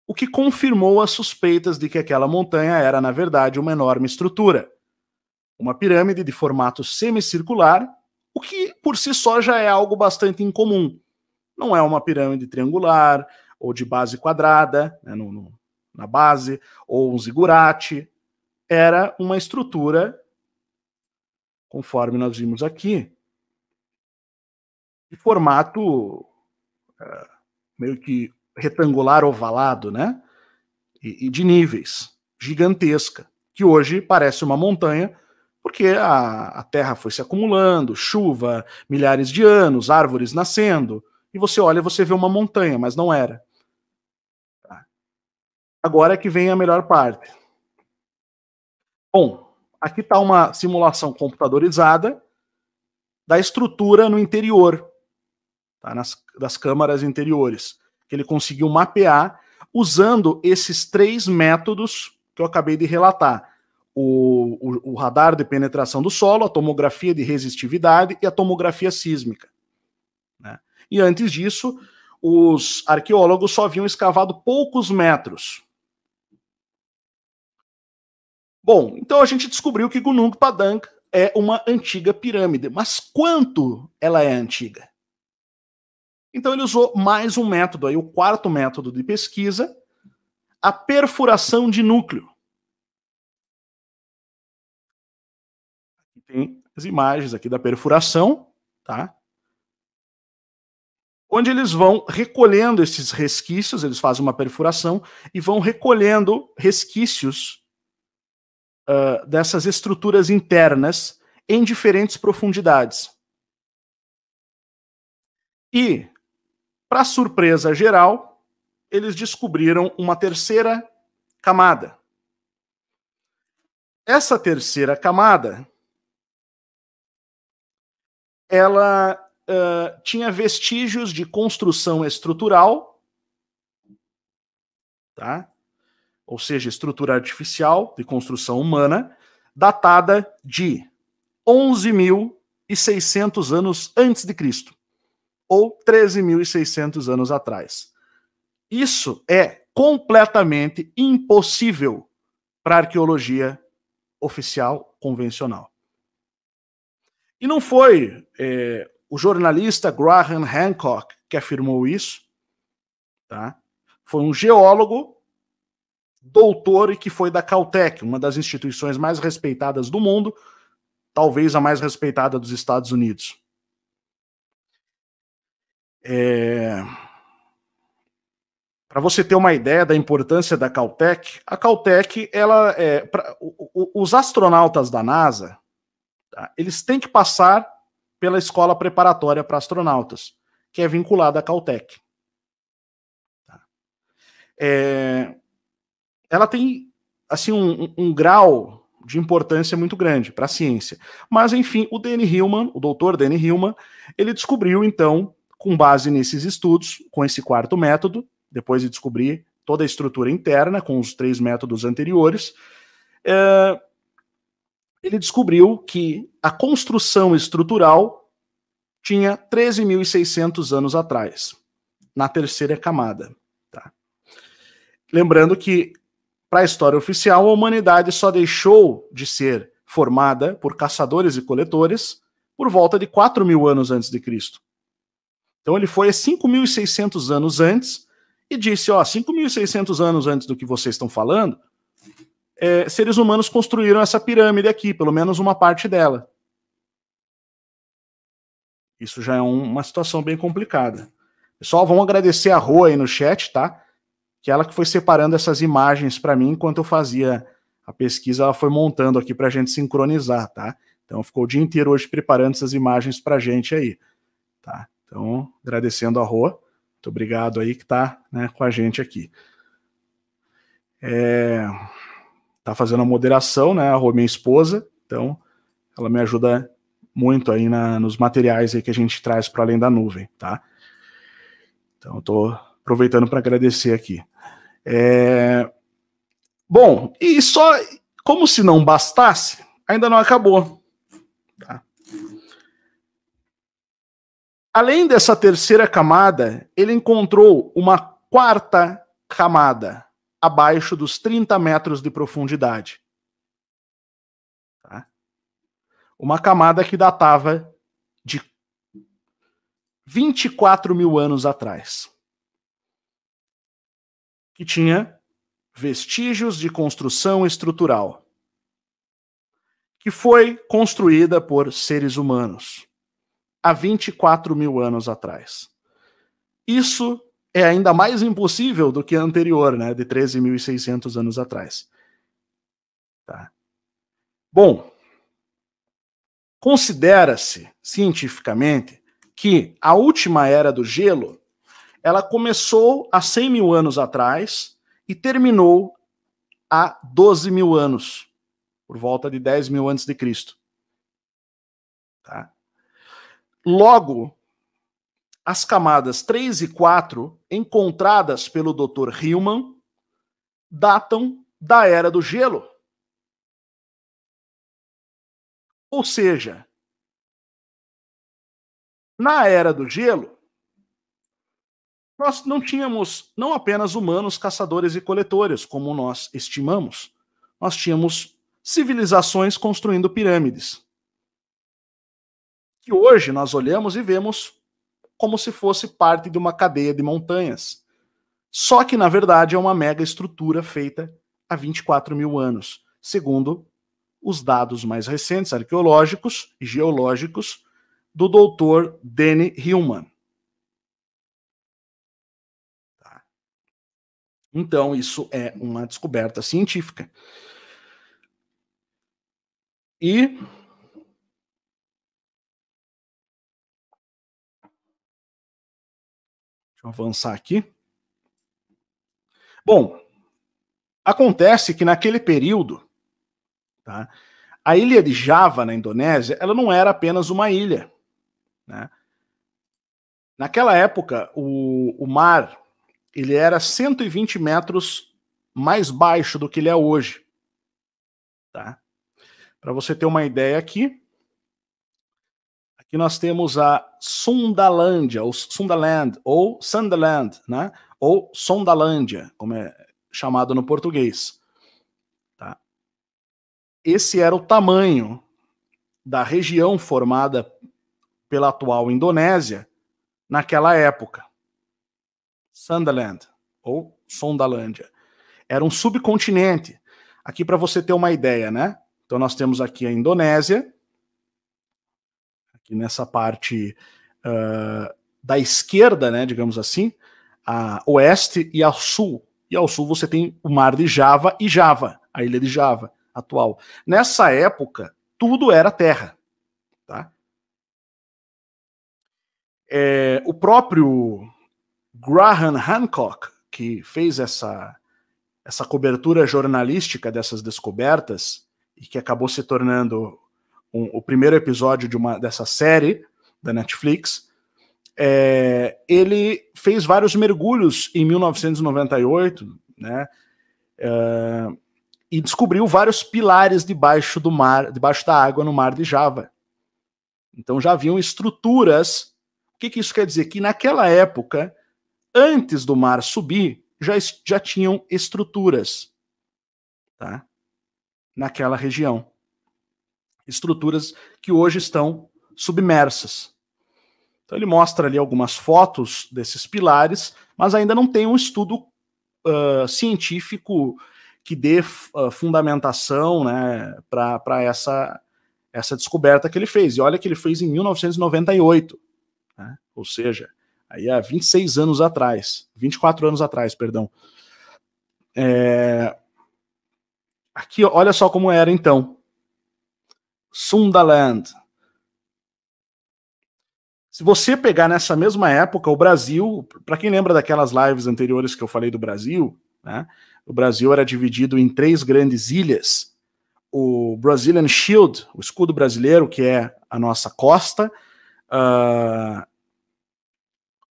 o que confirmou as suspeitas de que aquela montanha era, na verdade, uma enorme estrutura. Uma pirâmide de formato semicircular, o que por si só já é algo bastante incomum. Não é uma pirâmide triangular, ou de base quadrada, né, na base, ou um zigurate. Era uma estrutura, conforme nós vimos aqui, de formato meio que retangular ovalado, né? E de níveis, gigantesca, que hoje parece uma montanha, porque a terra foi se acumulando, chuva, milhares de anos, árvores nascendo, e você olha e você vê uma montanha, mas não era. Agora é que vem a melhor parte. Bom, aqui está uma simulação computadorizada da estrutura no interior, tá? Das câmaras interiores, que ele conseguiu mapear usando esses 3 métodos que eu acabei de relatar. O radar de penetração do solo, a tomografia de resistividade e a tomografia sísmica, né? E antes disso, os arqueólogos só haviam escavado poucos metros. Bom, então a gente descobriu que Gunung Padang é uma antiga pirâmide. Mas quanto ela é antiga? Então ele usou mais um método, aí, o 4º método de pesquisa, a perfuração de núcleo. Tem as imagens aqui da perfuração, tá? Onde eles vão recolhendo esses resquícios, eles fazem uma perfuração e vão recolhendo resquícios dessas estruturas internas em diferentes profundidades. E, para surpresa geral, eles descobriram uma 3ª camada. Essa 3ª camada, ela tinha vestígios de construção estrutural, tá? Ou seja, estrutura artificial de construção humana, datada de 11.600 anos antes de Cristo, ou 13.600 anos atrás. Isso é completamente impossível para a arqueologia oficial convencional. E não foi o jornalista Graham Hancock que afirmou isso, tá? Foi um geólogo, doutor, e que foi da Caltech, uma das instituições mais respeitadas do mundo, talvez a mais respeitada dos Estados Unidos. Para você ter uma ideia da importância da Caltech, a Caltech, os astronautas da NASA, tá, eles têm que passar pela escola preparatória para astronautas, que é vinculada à Caltech. Tá. Ela tem assim um grau de importância muito grande para a ciência. Mas, enfim, o Danny Hillman, o doutor Danny Hillman, ele descobriu, então, com base nesses estudos, com esse 4º método, depois de descobrir toda a estrutura interna, com os 3 métodos anteriores, ele descobriu que a construção estrutural tinha 13.600 anos atrás, na 3ª camada. Tá? Lembrando que, para a história oficial, a humanidade só deixou de ser formada por caçadores e coletores por volta de 4.000 anos antes de Cristo. Então ele foi 5.600 anos antes e disse, 5.600 anos antes do que vocês estão falando, seres humanos construíram essa pirâmide aqui, pelo menos uma parte dela. Isso já é uma situação bem complicada. Pessoal, vamos agradecer a Rô aí no chat, tá? Que ela que foi separando essas imagens para mim enquanto eu fazia a pesquisa, ela foi montando aqui para a gente sincronizar, tá? Então ficou o dia inteiro hoje preparando essas imagens para a gente aí, tá? Então, agradecendo a Rô, muito obrigado aí que tá, né, com a gente aqui. Tá fazendo a moderação, né, a Rô, minha esposa, então ela me ajuda muito aí nos materiais aí que a gente traz para além da nuvem, tá? Então eu tô aproveitando para agradecer aqui. Bom, e só como se não bastasse, ainda não acabou. Tá? Além dessa terceira camada, ele encontrou uma quarta camada, abaixo dos 30 metros de profundidade. Tá? Uma camada que datava de 24 mil anos atrás. Que tinha vestígios de construção estrutural. Que foi construída por seres humanos há 24 mil anos atrás. Isso é ainda mais impossível do que a anterior, né, de 13.600 anos atrás. Tá? Bom, considera-se cientificamente que a última era do gelo ela começou há 100 mil anos atrás e terminou há 12 mil anos, por volta de 10 mil antes de Cristo. Tá? Logo, as camadas 3 e 4, encontradas pelo Dr. Hillman, datam da Era do Gelo. Ou seja, na Era do Gelo, nós não tínhamos não apenas humanos, caçadores e coletores, como nós estimamos. Nós tínhamos civilizações construindo pirâmides. Que hoje nós olhamos e vemos como se fosse parte de uma cadeia de montanhas. Só que, na verdade, é uma mega estrutura feita há 24 mil anos, segundo os dados mais recentes, arqueológicos e geológicos, do Dr. Danny Hillman. Tá. Então, isso é uma descoberta científica. E deixa eu avançar aqui. Bom, acontece que naquele período, tá, a ilha de Java, na Indonésia, ela não era apenas uma ilha. Né? Naquela época, o mar ele era 120 metros mais baixo do que ele é hoje. Tá? Para você ter uma ideia aqui nós temos a Sundalândia, ou Sundaland, ou Sundaland, né? Ou Sondalândia, como é chamado no português. Tá? Esse era o tamanho da região formada pela atual Indonésia naquela época. Sundaland, ou Sondalândia. Era um subcontinente. Aqui para você ter uma ideia, né? Então nós temos aqui a Indonésia, aqui nessa parte da esquerda, né, digamos assim, a oeste e ao sul. E ao sul você tem o mar de Java e Java, a ilha de Java atual. Nessa época, tudo era terra. Tá? O próprio Graham Hancock, que fez essa cobertura jornalística dessas descobertas e que acabou se tornando o primeiro episódio dessa série da Netflix, ele fez vários mergulhos em 1998, né, e descobriu vários pilares debaixo do mar, debaixo da água no mar de Java. Então já haviam estruturas. O que isso quer dizer? Que naquela época, antes do mar subir, já tinham estruturas, tá? Naquela região. Estruturas que hoje estão submersas. Então ele mostra ali algumas fotos desses pilares, mas ainda não tem um estudo científico que dê fundamentação, né, para essa descoberta que ele fez. E olha que ele fez em 1998. né? Ou seja, aí há 26 anos atrás, 24 anos atrás, perdão. Aqui, olha só como era então. Sundaland. Se você pegar nessa mesma época, o Brasil, para quem lembra daquelas lives anteriores que eu falei do Brasil, né, o Brasil era dividido em 3 grandes ilhas. O Brazilian Shield, o escudo brasileiro, que é a nossa costa.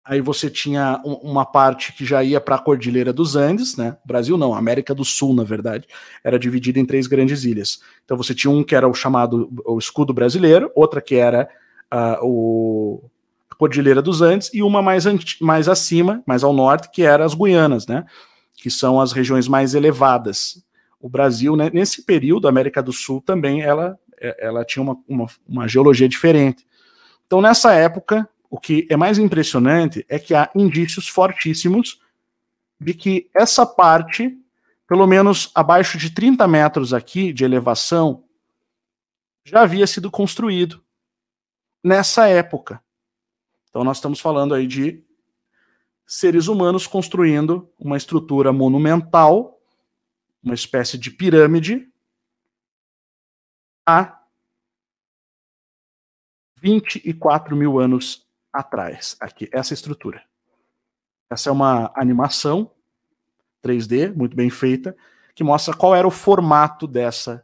Aí você tinha uma parte que já ia para a Cordilheira dos Andes, né? Brasil não, América do Sul, na verdade, era dividida em 3 grandes ilhas. Então você tinha um que era o chamado o escudo brasileiro, outra que era a Cordilheira dos Andes, e uma mais acima, mais ao norte, que era as Guianas, né? Que são as regiões mais elevadas. O Brasil, né, nesse período, a América do Sul também, ela tinha uma geologia diferente. Então, nessa época, o que é mais impressionante é que há indícios fortíssimos de que essa parte, pelo menos abaixo de 30 metros aqui de elevação, já havia sido construído nessa época. Então nós estamos falando aí de seres humanos construindo uma estrutura monumental, uma espécie de pirâmide, há 24 mil anos atrás, aqui, essa estrutura. Essa é uma animação 3D, muito bem feita, que mostra qual era o formato desse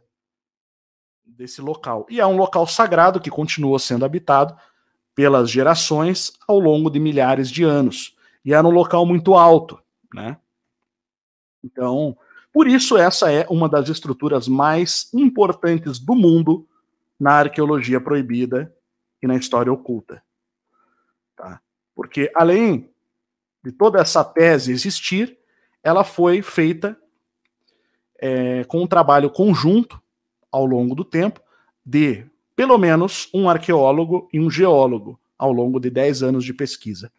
local. E é um local sagrado que continua sendo habitado pelas gerações ao longo de milhares de anos. E era um local muito alto, né? Então, por isso essa é uma das estruturas mais importantes do mundo na arqueologia proibida e na história oculta. Tá? Porque além de toda essa tese existir, ela foi feita com um trabalho conjunto ao longo do tempo de pelo menos um arqueólogo e um geólogo ao longo de 10 anos de pesquisa.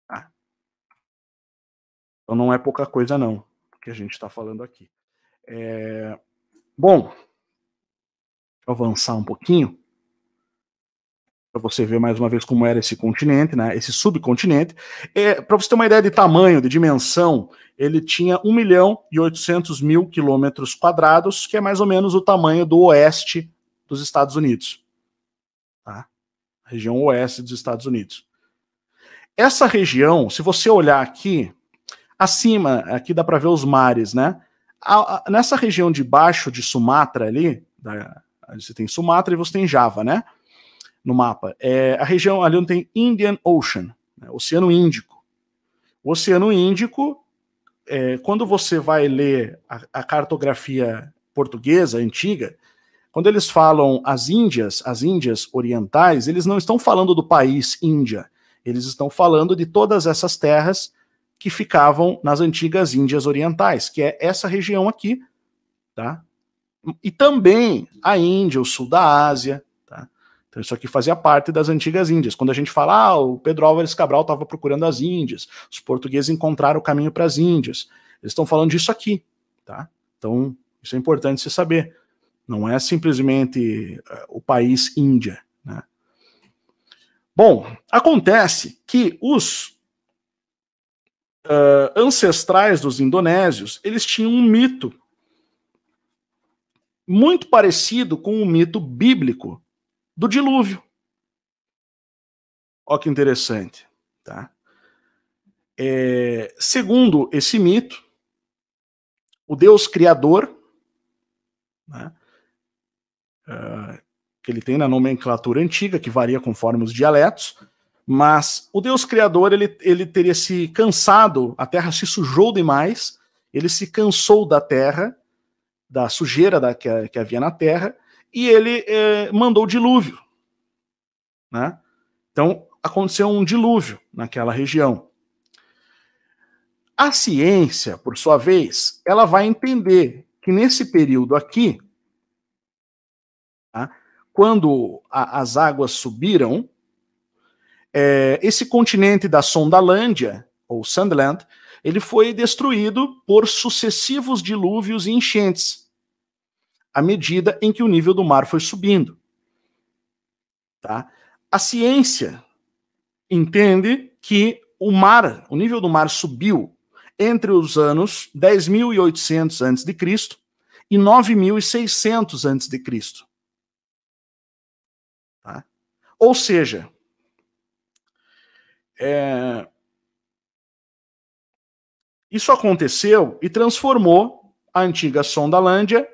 Tá? Então não é pouca coisa não, que a gente está falando aqui. Bom, deixa eu avançar um pouquinho, para você ver mais uma vez como era esse continente, né, esse subcontinente. Para você ter uma ideia de tamanho, de dimensão, ele tinha 1.800.000 quilômetros quadrados, que é mais ou menos o tamanho do oeste dos Estados Unidos. Tá? A região oeste dos Estados Unidos. Essa região, se você olhar aqui, acima, aqui dá para ver os mares, né? Nessa região de baixo de Sumatra ali, você tem Sumatra e você tem Java, né? No mapa. A região ali onde tem Indian Ocean, né? Oceano Índico. O Oceano Índico, quando você vai ler a cartografia portuguesa antiga, quando eles falam as Índias orientais, eles não estão falando do país Índia, eles estão falando de todas essas terras que ficavam nas antigas Índias orientais, que é essa região aqui, tá? E também a Índia, o sul da Ásia, tá? Então isso aqui fazia parte das antigas Índias. Quando a gente fala, o Pedro Álvares Cabral estava procurando as Índias, os portugueses encontraram o caminho para as Índias. Eles estão falando disso aqui, tá? Então isso é importante se saber. Não é simplesmente o país Índia, né? Bom, acontece que os ancestrais dos indonésios, eles tinham um mito muito parecido com o mito bíblico do dilúvio. Olha que interessante, tá? Segundo esse mito, o Deus Criador, né, que ele tem na nomenclatura antiga, que varia conforme os dialetos, mas o Deus Criador, ele teria se cansado, a terra se sujou demais, ele se cansou da terra, da sujeira que havia na terra, e ele mandou o dilúvio. Né? Então, aconteceu um dilúvio naquela região. A ciência, por sua vez, ela vai entender que nesse período aqui, tá, quando as águas subiram, esse continente da Sondalândia, ou Sandland, ele foi destruído por sucessivos dilúvios e enchentes, à medida em que o nível do mar foi subindo. Tá? A ciência entende que o nível do mar subiu entre os anos 10.800 a.C. e 9.600 a.C. Tá? Ou seja, isso aconteceu e transformou a antiga Sondalândia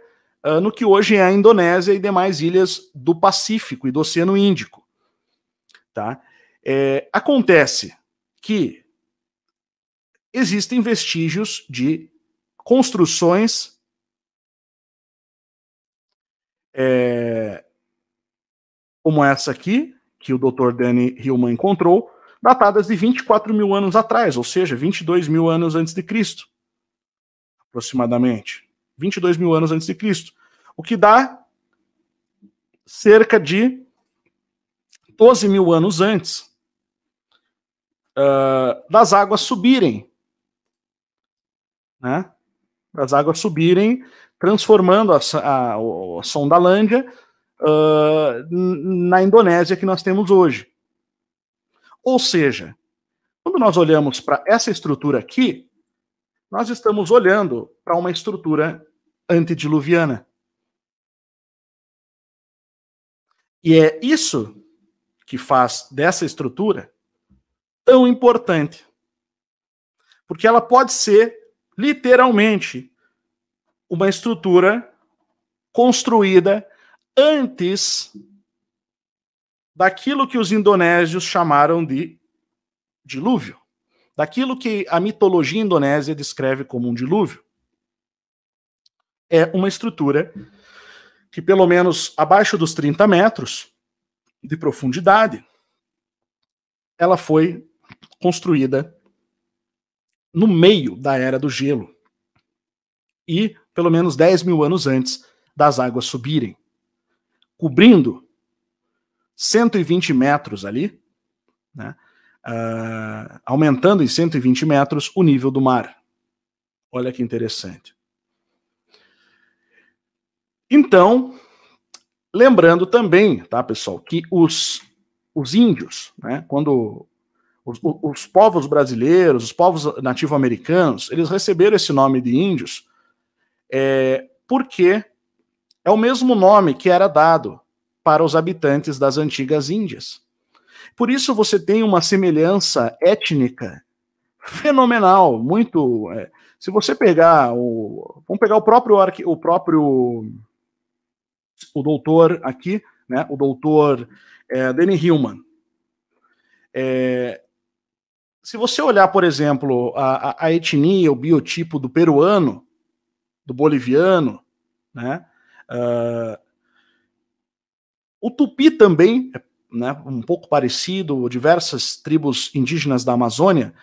no que hoje é a Indonésia e demais ilhas do Pacífico e do Oceano Índico. Tá? Acontece que existem vestígios de construções como essa aqui, que o Dr. Danny Hillman encontrou, datadas de 24 mil anos atrás, ou seja, 22 mil anos antes de Cristo, aproximadamente. 22 mil anos antes de Cristo. O que dá cerca de 12 mil anos antes das águas subirem. Né? Das águas subirem, transformando a Sondalândia na Indonésia que nós temos hoje. Ou seja, quando nós olhamos para essa estrutura aqui, nós estamos olhando para uma estrutura antediluviana. E é isso que faz dessa estrutura tão importante. Porque ela pode ser, literalmente, uma estrutura construída antes daquilo que os indonésios chamaram de dilúvio. Daquilo que a mitologia indonésia descreve como um dilúvio. É uma estrutura que, pelo menos abaixo dos 30 metros de profundidade, ela foi construída no meio da Era do Gelo e pelo menos 10 mil anos antes das águas subirem, cobrindo 120 metros ali, né, aumentando em 120 metros o nível do mar. Olha que interessante. Então, lembrando também, tá, pessoal, que os índios, né, quando os povos brasileiros, os povos nativo-americanos, eles receberam esse nome de índios porque é o mesmo nome que era dado para os habitantes das antigas Índias. Por isso você tem uma semelhança étnica fenomenal, muito... se você pegar vamos pegar o doutor aqui, né, o doutor Danny Hillman. Se você olhar, por exemplo, a etnia, o biotipo do peruano, do boliviano, né, o tupi também, né, um pouco parecido, diversas tribos indígenas da Amazônia,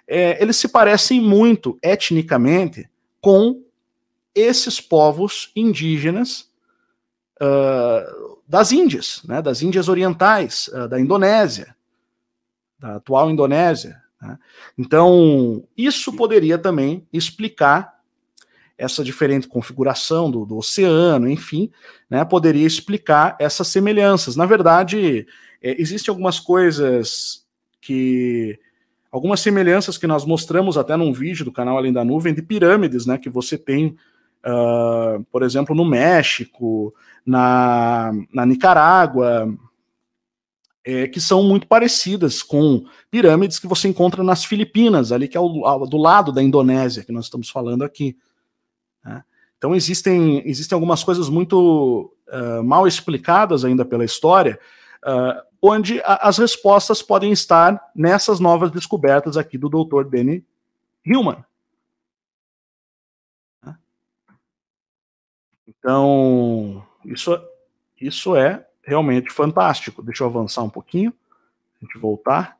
eles se parecem muito etnicamente com esses povos indígenas das Índias, né, das Índias Orientais, da Indonésia, da atual Indonésia. Né? Então, isso poderia também explicar essa diferente configuração do oceano, enfim, né, poderia explicar essas semelhanças. Na verdade, existem algumas semelhanças que nós mostramos até num vídeo do canal Além da Nuvem, de pirâmides, né, que você tem, por exemplo, no México, na Nicarágua, que são muito parecidas com pirâmides que você encontra nas Filipinas, ali que é do lado da Indonésia, que nós estamos falando aqui. Né? Então existem algumas coisas muito mal explicadas ainda pela história, onde as respostas podem estar nessas novas descobertas aqui do Dr. Danny Hillman. Então, isso é realmente fantástico. Deixa eu avançar um pouquinho, a gente voltar.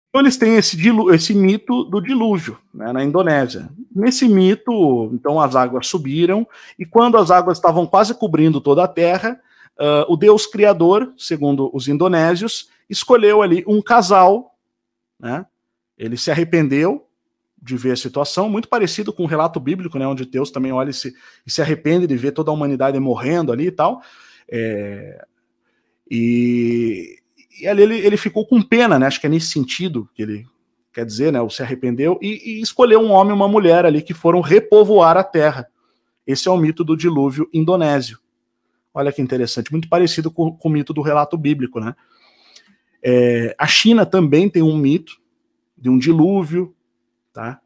Então eles têm esse mito do dilúvio, né, na Indonésia. Nesse mito, então as águas subiram, e quando as águas estavam quase cobrindo toda a terra, o Deus Criador, segundo os indonésios, escolheu ali um casal, né, ele se arrependeu de ver a situação, muito parecido com o relato bíblico, né, onde Deus também olha e se arrepende de ver toda a humanidade morrendo ali e tal. E ali ele ficou com pena, né? Acho que é nesse sentido que ele quer dizer, né? Ou se arrependeu, e escolheu um homem e uma mulher ali que foram repovoar a terra. Esse é o mito do dilúvio indonésio. Olha que interessante, muito parecido com o mito do relato bíblico, né? A China também tem um mito de um dilúvio, tá?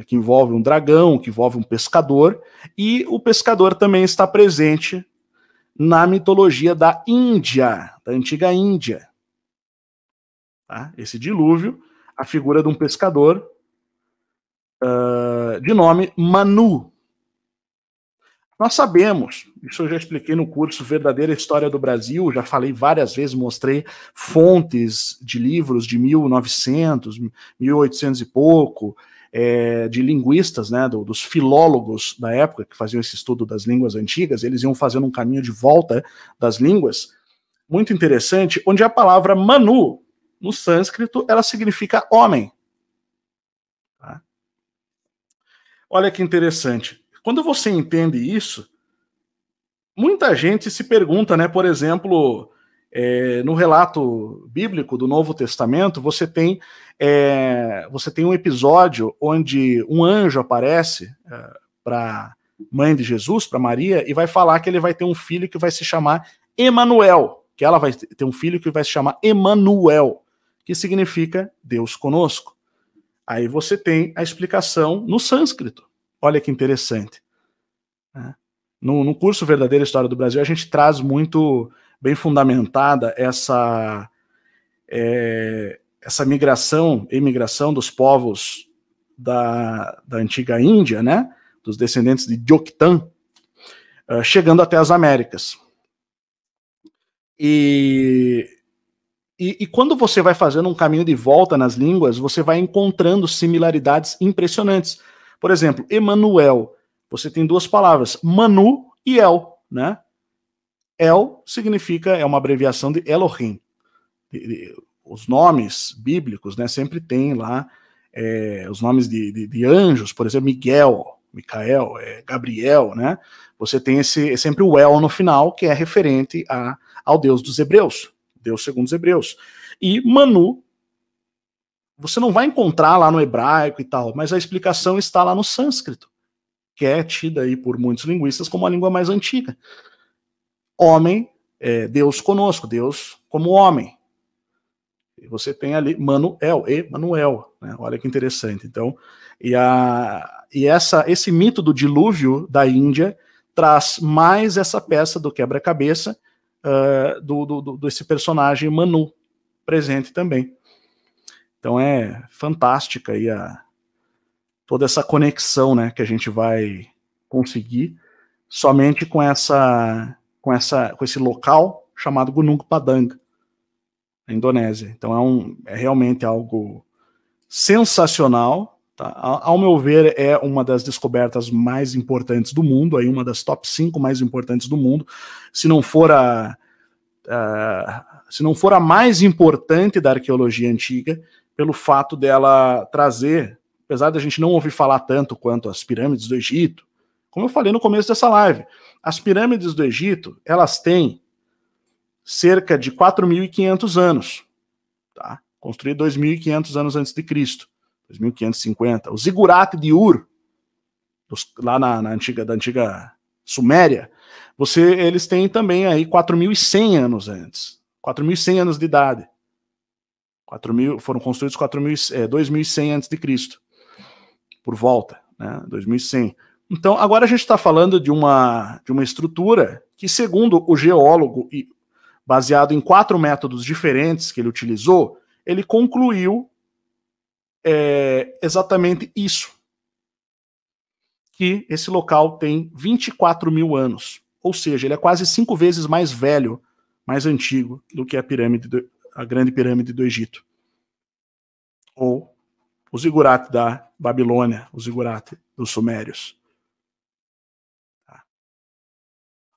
Que envolve um dragão, que envolve um pescador, e o pescador também está presente na mitologia da Índia, da antiga Índia. Tá? Esse dilúvio, a figura de um pescador de nome Manu. Nós sabemos, isso eu já expliquei no curso Verdadeira História do Brasil, já falei várias vezes, mostrei fontes de livros de 1900, 1800 e pouco, de linguistas, né, dos filólogos da época, que faziam esse estudo das línguas antigas, eles iam fazendo um caminho de volta das línguas, muito interessante, onde a palavra Manu, no sânscrito, ela significa homem. Tá? Olha que interessante. Quando você entende isso, muita gente se pergunta, né? Por exemplo, no relato bíblico do Novo Testamento, você tem um episódio onde um anjo aparece para mãe de Jesus, para Maria, e vai falar que ele vai ter um filho que vai se chamar Emanuel, que ela vai ter um filho que vai se chamar Emanuel, que significa Deus conosco. Aí você tem a explicação no sânscrito. Olha que interessante. No curso Verdadeira História do Brasil, a gente traz muito bem fundamentada essa emigração dos povos da antiga Índia, né, dos descendentes de Joktan, chegando até as Américas. E quando você vai fazendo um caminho de volta nas línguas, você vai encontrando similaridades impressionantes. Por exemplo, Emanuel, você tem duas palavras, Manu e El, né? El significa, é uma abreviação de Elohim. Os nomes bíblicos, né, sempre tem lá os nomes de anjos, por exemplo, Miguel, Micael, Gabriel, né? Você tem sempre o El no final, que é referente ao Deus dos Hebreus, Deus segundo os Hebreus. E Manu, você não vai encontrar lá no hebraico e tal, mas a explicação está lá no sânscrito, que é tida aí por muitos linguistas como a língua mais antiga. Homem, Deus conosco, Deus como homem. E você tem ali Manuel, Emanuel, né? Olha que interessante. Então, esse mito do dilúvio da Índia traz mais essa peça do quebra-cabeça desse personagem Manu, presente também. Então é fantástica aí toda essa conexão, né, que a gente vai conseguir somente com esse local chamado Gunung Padang, na Indonésia. Então é realmente algo sensacional. Tá? Ao meu ver, é uma das descobertas mais importantes do mundo, aí uma das top 5 mais importantes do mundo, se não for a mais importante da arqueologia antiga, pelo fato dela trazer, apesar da gente não ouvir falar tanto quanto as pirâmides do Egito, como eu falei no começo dessa live, as pirâmides do Egito, elas têm cerca de 4.500 anos, tá? Construído 2.500 anos antes de Cristo, 2.550. O Ziggurat de Ur, lá da antiga Suméria, eles têm também aí 4.100 anos antes, 4.100 anos de idade. Foram construídos 2.100 antes de Cristo, por volta, né? 2.100. Então, agora a gente está falando de uma estrutura que, segundo o geólogo, baseado em 4 métodos diferentes que ele utilizou, ele concluiu exatamente isso, que esse local tem 24 mil anos, ou seja, ele é quase 5 vezes mais velho, mais antigo do que a grande pirâmide do Egito, ou o Ziggurat da Babilônia, o Ziggurat dos Sumérios.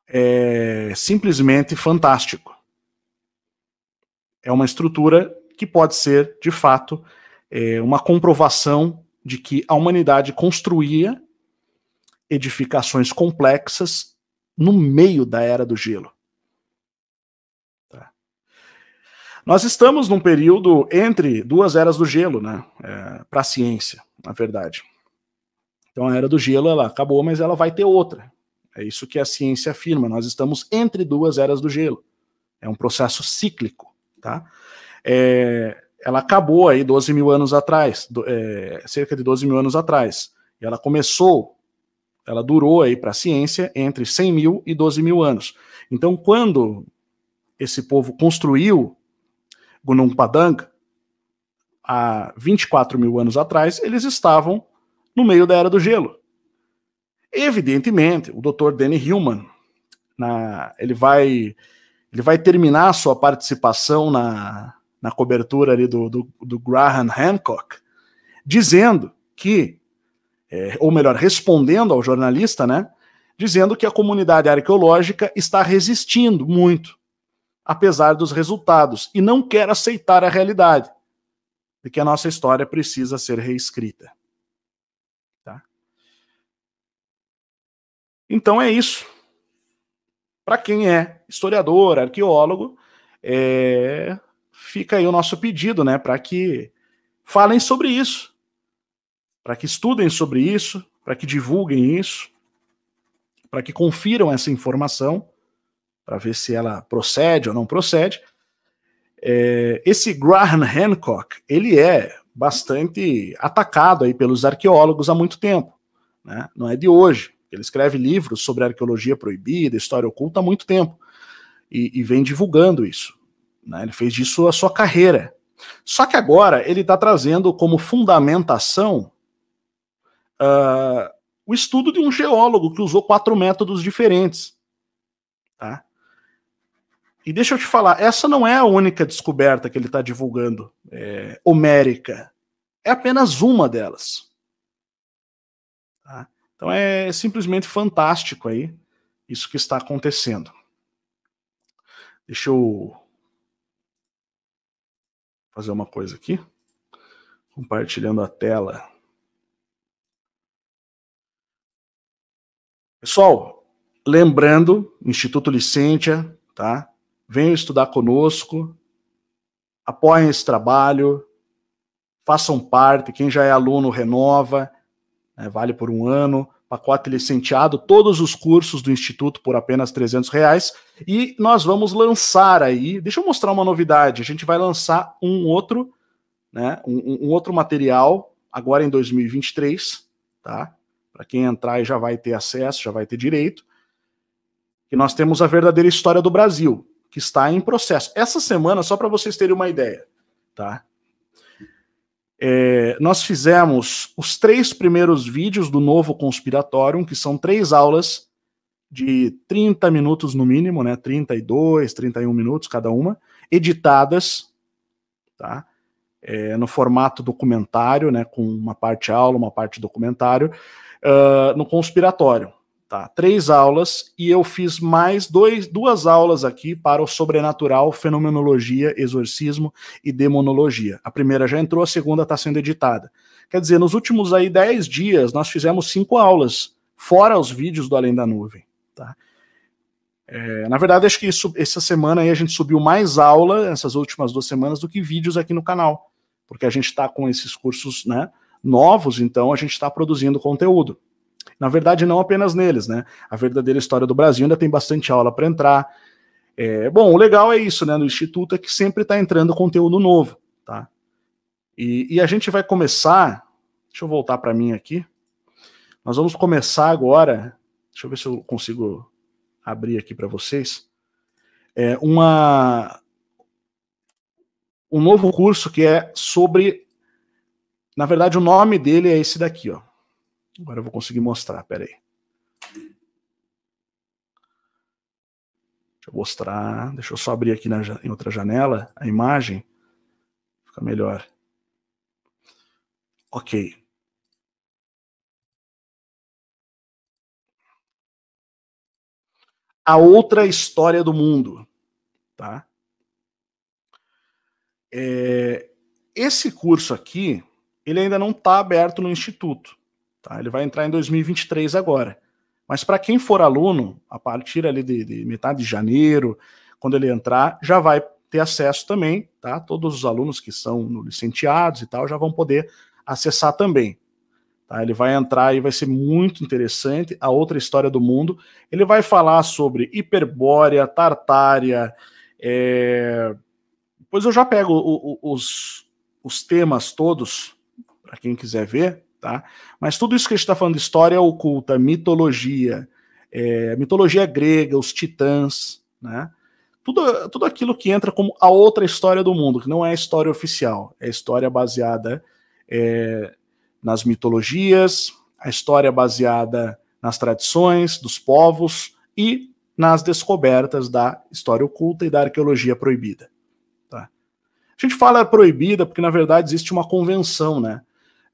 É simplesmente fantástico. É uma estrutura que pode ser, de fato, uma comprovação de que a humanidade construía edificações complexas no meio da Era do Gelo. Nós estamos num período entre duas eras do gelo, né? Para a ciência, na verdade. Então a era do gelo ela acabou, mas ela vai ter outra. É isso que a ciência afirma. Nós estamos entre duas eras do gelo. É um processo cíclico, tá? Ela acabou aí 12 mil anos atrás, cerca de 12 mil anos atrás. E ela durou aí para a ciência entre 100 mil e 12 mil anos. Então, quando esse povo construiu Gunung Padang, há 24 mil anos atrás, eles estavam no meio da Era do Gelo. Evidentemente, o Dr. Danny Hillman, ele vai terminar a sua participação na cobertura ali do Graham Hancock, dizendo que, ou melhor, respondendo ao jornalista, né, dizendo que a comunidade arqueológica está resistindo muito, apesar dos resultados, e não quer aceitar a realidade de que a nossa história precisa ser reescrita. Tá? Então é isso. Para quem é historiador, arqueólogo, fica aí o nosso pedido, né, para que falem sobre isso, para que estudem sobre isso, para que divulguem isso, para que confiram essa informação, para ver se ela procede ou não procede. Esse Graham Hancock, ele é bastante atacado aí pelos arqueólogos há muito tempo, né? Não é de hoje. Ele escreve livros sobre arqueologia proibida, história oculta há muito tempo, e vem divulgando isso, né? Ele fez disso a sua carreira. Só que agora ele está trazendo como fundamentação o estudo de um geólogo que usou 4 métodos diferentes. Tá? E deixa eu te falar, essa não é a única descoberta que ele está divulgando, homérica. É apenas uma delas. Tá? Então é simplesmente fantástico aí isso que está acontecendo. Deixa eu fazer uma coisa aqui. Compartilhando a tela. Pessoal, lembrando, Instituto Licentia, tá? Venham estudar conosco, apoiem esse trabalho, façam parte, quem já é aluno renova, né, vale por 1 ano, pacote licenciado, todos os cursos do Instituto por apenas R$300, e nós vamos lançar aí, deixa eu mostrar uma novidade, a gente vai lançar um outro, né, um outro material, agora em 2023, tá? Para quem entrar e já vai ter acesso, já vai ter direito, que nós temos a verdadeira história do Brasil, que está em processo. Essa semana, só para vocês terem uma ideia, tá? Nós fizemos os 3 primeiros vídeos do novo Conspiratorium, que são 3 aulas de 30 minutos no mínimo, né? 32, 31 minutos cada uma, editadas, tá? No formato documentário, né? Com uma parte aula, uma parte documentário, no Conspiratorium. Tá, 3 aulas, e eu fiz mais 2 aulas aqui para o sobrenatural, fenomenologia, exorcismo e demonologia. A primeira já entrou, a segunda está sendo editada. Quer dizer, nos últimos aí 10 dias, nós fizemos 5 aulas, fora os vídeos do Além da Nuvem. Tá? Na verdade, acho que essa semana aí a gente subiu mais aula, essas últimas 2 semanas, do que vídeos aqui no canal, porque a gente está com esses cursos, né, novos, então a gente está produzindo conteúdo. Na verdade, não apenas neles, né? A verdadeira história do Brasil ainda tem bastante aula para entrar. Bom, o legal é isso, né? No Instituto é que sempre está entrando conteúdo novo, tá? E a gente vai começar. Deixa eu voltar para mim aqui. Nós vamos começar agora. Deixa eu ver se eu consigo abrir aqui para vocês. Um novo curso que é sobre. Na verdade, o nome dele é esse daqui, ó. Agora eu vou conseguir mostrar, peraí. Deixa eu mostrar, deixa eu só abrir aqui em outra janela a imagem, fica melhor. Ok. A outra história do mundo, tá? Esse curso aqui, ele ainda não está aberto no Instituto. Tá? Ele vai entrar em 2023 agora. Mas para quem for aluno, a partir ali de metade de janeiro, quando ele entrar, já vai ter acesso também, tá? Todos os alunos que são licenciados e tal já vão poder acessar também. Tá? Ele vai entrar e vai ser muito interessante, a outra história do mundo. Ele vai falar sobre Hiperbórea, Tartária. Depois eu já pego os temas todos, para quem quiser ver, tá? Mas tudo isso que a gente está falando de história oculta, mitologia, mitologia grega, os titãs, né? Tudo aquilo que entra como a outra história do mundo, que não é a história oficial, é a história baseada nas mitologias, a história baseada nas tradições dos povos e nas descobertas da história oculta e da arqueologia proibida. Tá? A gente fala proibida porque, na verdade, existe uma convenção, né?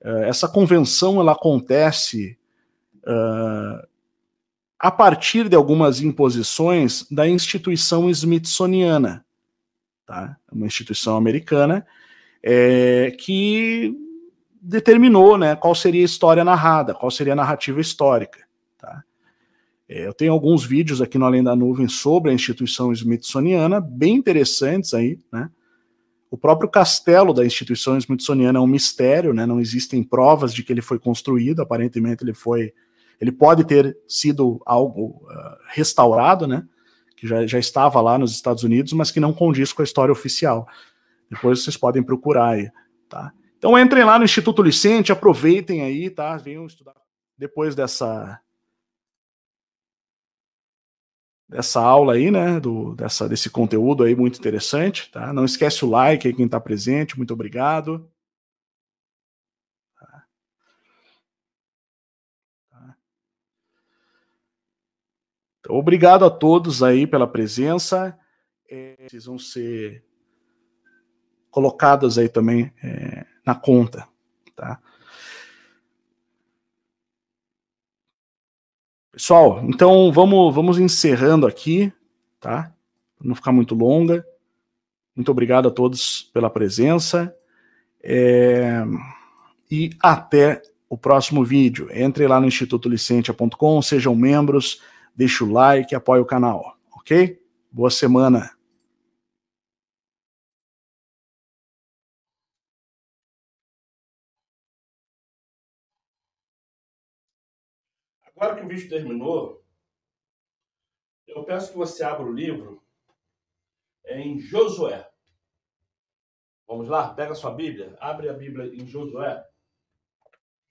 Essa convenção ela acontece a partir de algumas imposições da instituição Smithsoniana, tá? Uma instituição americana que determinou, né, qual seria a história narrada, qual seria a narrativa histórica. Tá? Eu tenho alguns vídeos aqui no Além da Nuvem sobre a instituição Smithsoniana, bem interessantes aí, né? O próprio castelo da instituição Smithsoniana é um mistério, né? Não existem provas de que ele foi construído, aparentemente ele pode ter sido algo restaurado, né? Que já estava lá nos Estados Unidos, mas que não condiz com a história oficial. Depois vocês podem procurar aí, tá? Então entrem lá no Instituto Licente, aproveitem aí, tá? Venham estudar depois dessa aula aí, né? Desse conteúdo aí muito interessante, tá? Não esquece o like aí quem está presente, muito obrigado. Então, obrigado a todos aí pela presença. Vocês vão ser colocados aí também na conta, tá? Pessoal, então vamos encerrando aqui, tá? Para não ficar muito longa. Muito obrigado a todos pela presença. E até o próximo vídeo. Entre lá no institutolicentia.com, sejam membros, deixe o like, apoie o canal, ok? Boa semana. Agora que o vídeo terminou, eu peço que você abra o livro em Josué. Vamos lá? Pega a sua Bíblia, abre a Bíblia em Josué.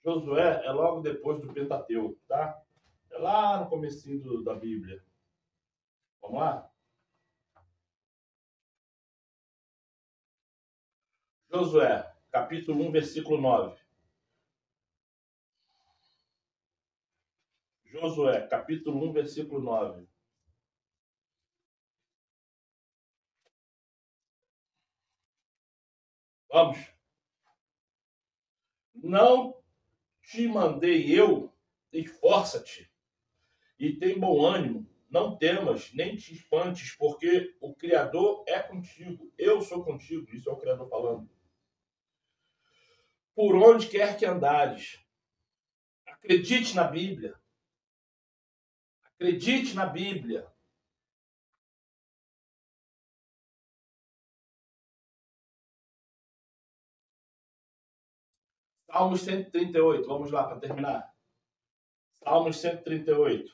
Josué é logo depois do Pentateuco, tá? É lá no comecinho da Bíblia. Vamos lá? Josué, capítulo 1, versículo 9. Josué, capítulo 1, versículo 9. Vamos. Não te mandei eu, esforça-te e tem bom ânimo. Não temas, nem te espantes, porque o Criador é contigo. Eu sou contigo. Isso é o Criador falando. Por onde quer que andares, acredite na Bíblia. Acredite na Bíblia. Salmos 138, vamos lá para terminar. Salmos 138.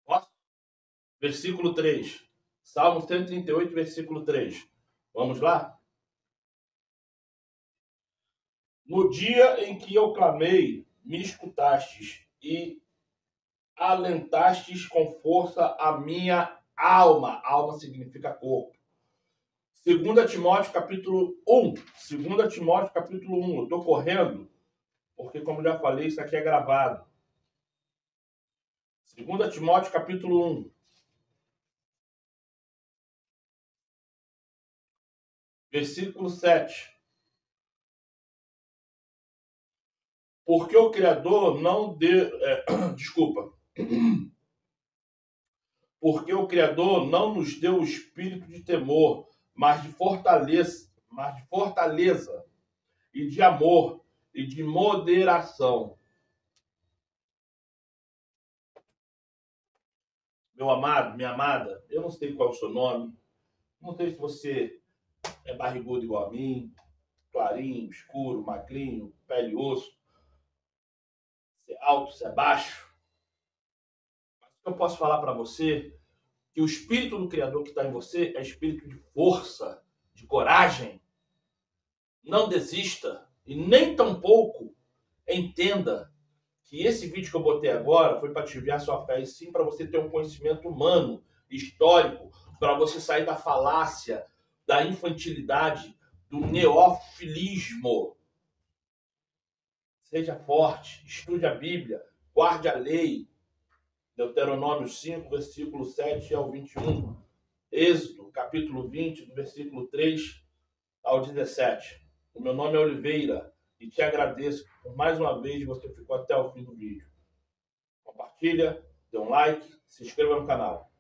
Posso? Versículo 3. Salmos 138, versículo 3. Vamos lá? No dia em que eu clamei, me escutastes e alentastes com força a minha alma. Alma significa corpo. 2 Timóteo capítulo 1. 2 Timóteo capítulo 1. Eu estou correndo, porque como já falei, isso aqui é gravado. 2 Timóteo capítulo 1. Versículo 7. Porque o Criador não deu... desculpa. Porque o Criador não nos deu o espírito de temor, mas de fortaleza e de amor e de moderação. meu amado, minha amada, eu não sei qual é o seu nome, não sei se você é barrigudo igual a mim, clarinho, escuro, magrinho, pele e osso, se é alto, se é baixo. Mas o que eu posso falar para você que o espírito do Criador que está em você é espírito de força, de coragem. Não desista e nem tampouco entenda que esse vídeo que eu botei agora foi para desviar sua fé, e sim para você ter um conhecimento humano, histórico, para você sair da falácia, da infantilidade, do neofilismo. Seja forte, estude a Bíblia, guarde a lei. Deuteronômio 5, versículo 7 ao 21. Êxodo, capítulo 20, do versículo 3 ao 17. O meu nome é Oliveira e te agradeço por mais uma vez você ficou até o fim do vídeo. Compartilha, dê um like, se inscreva no canal.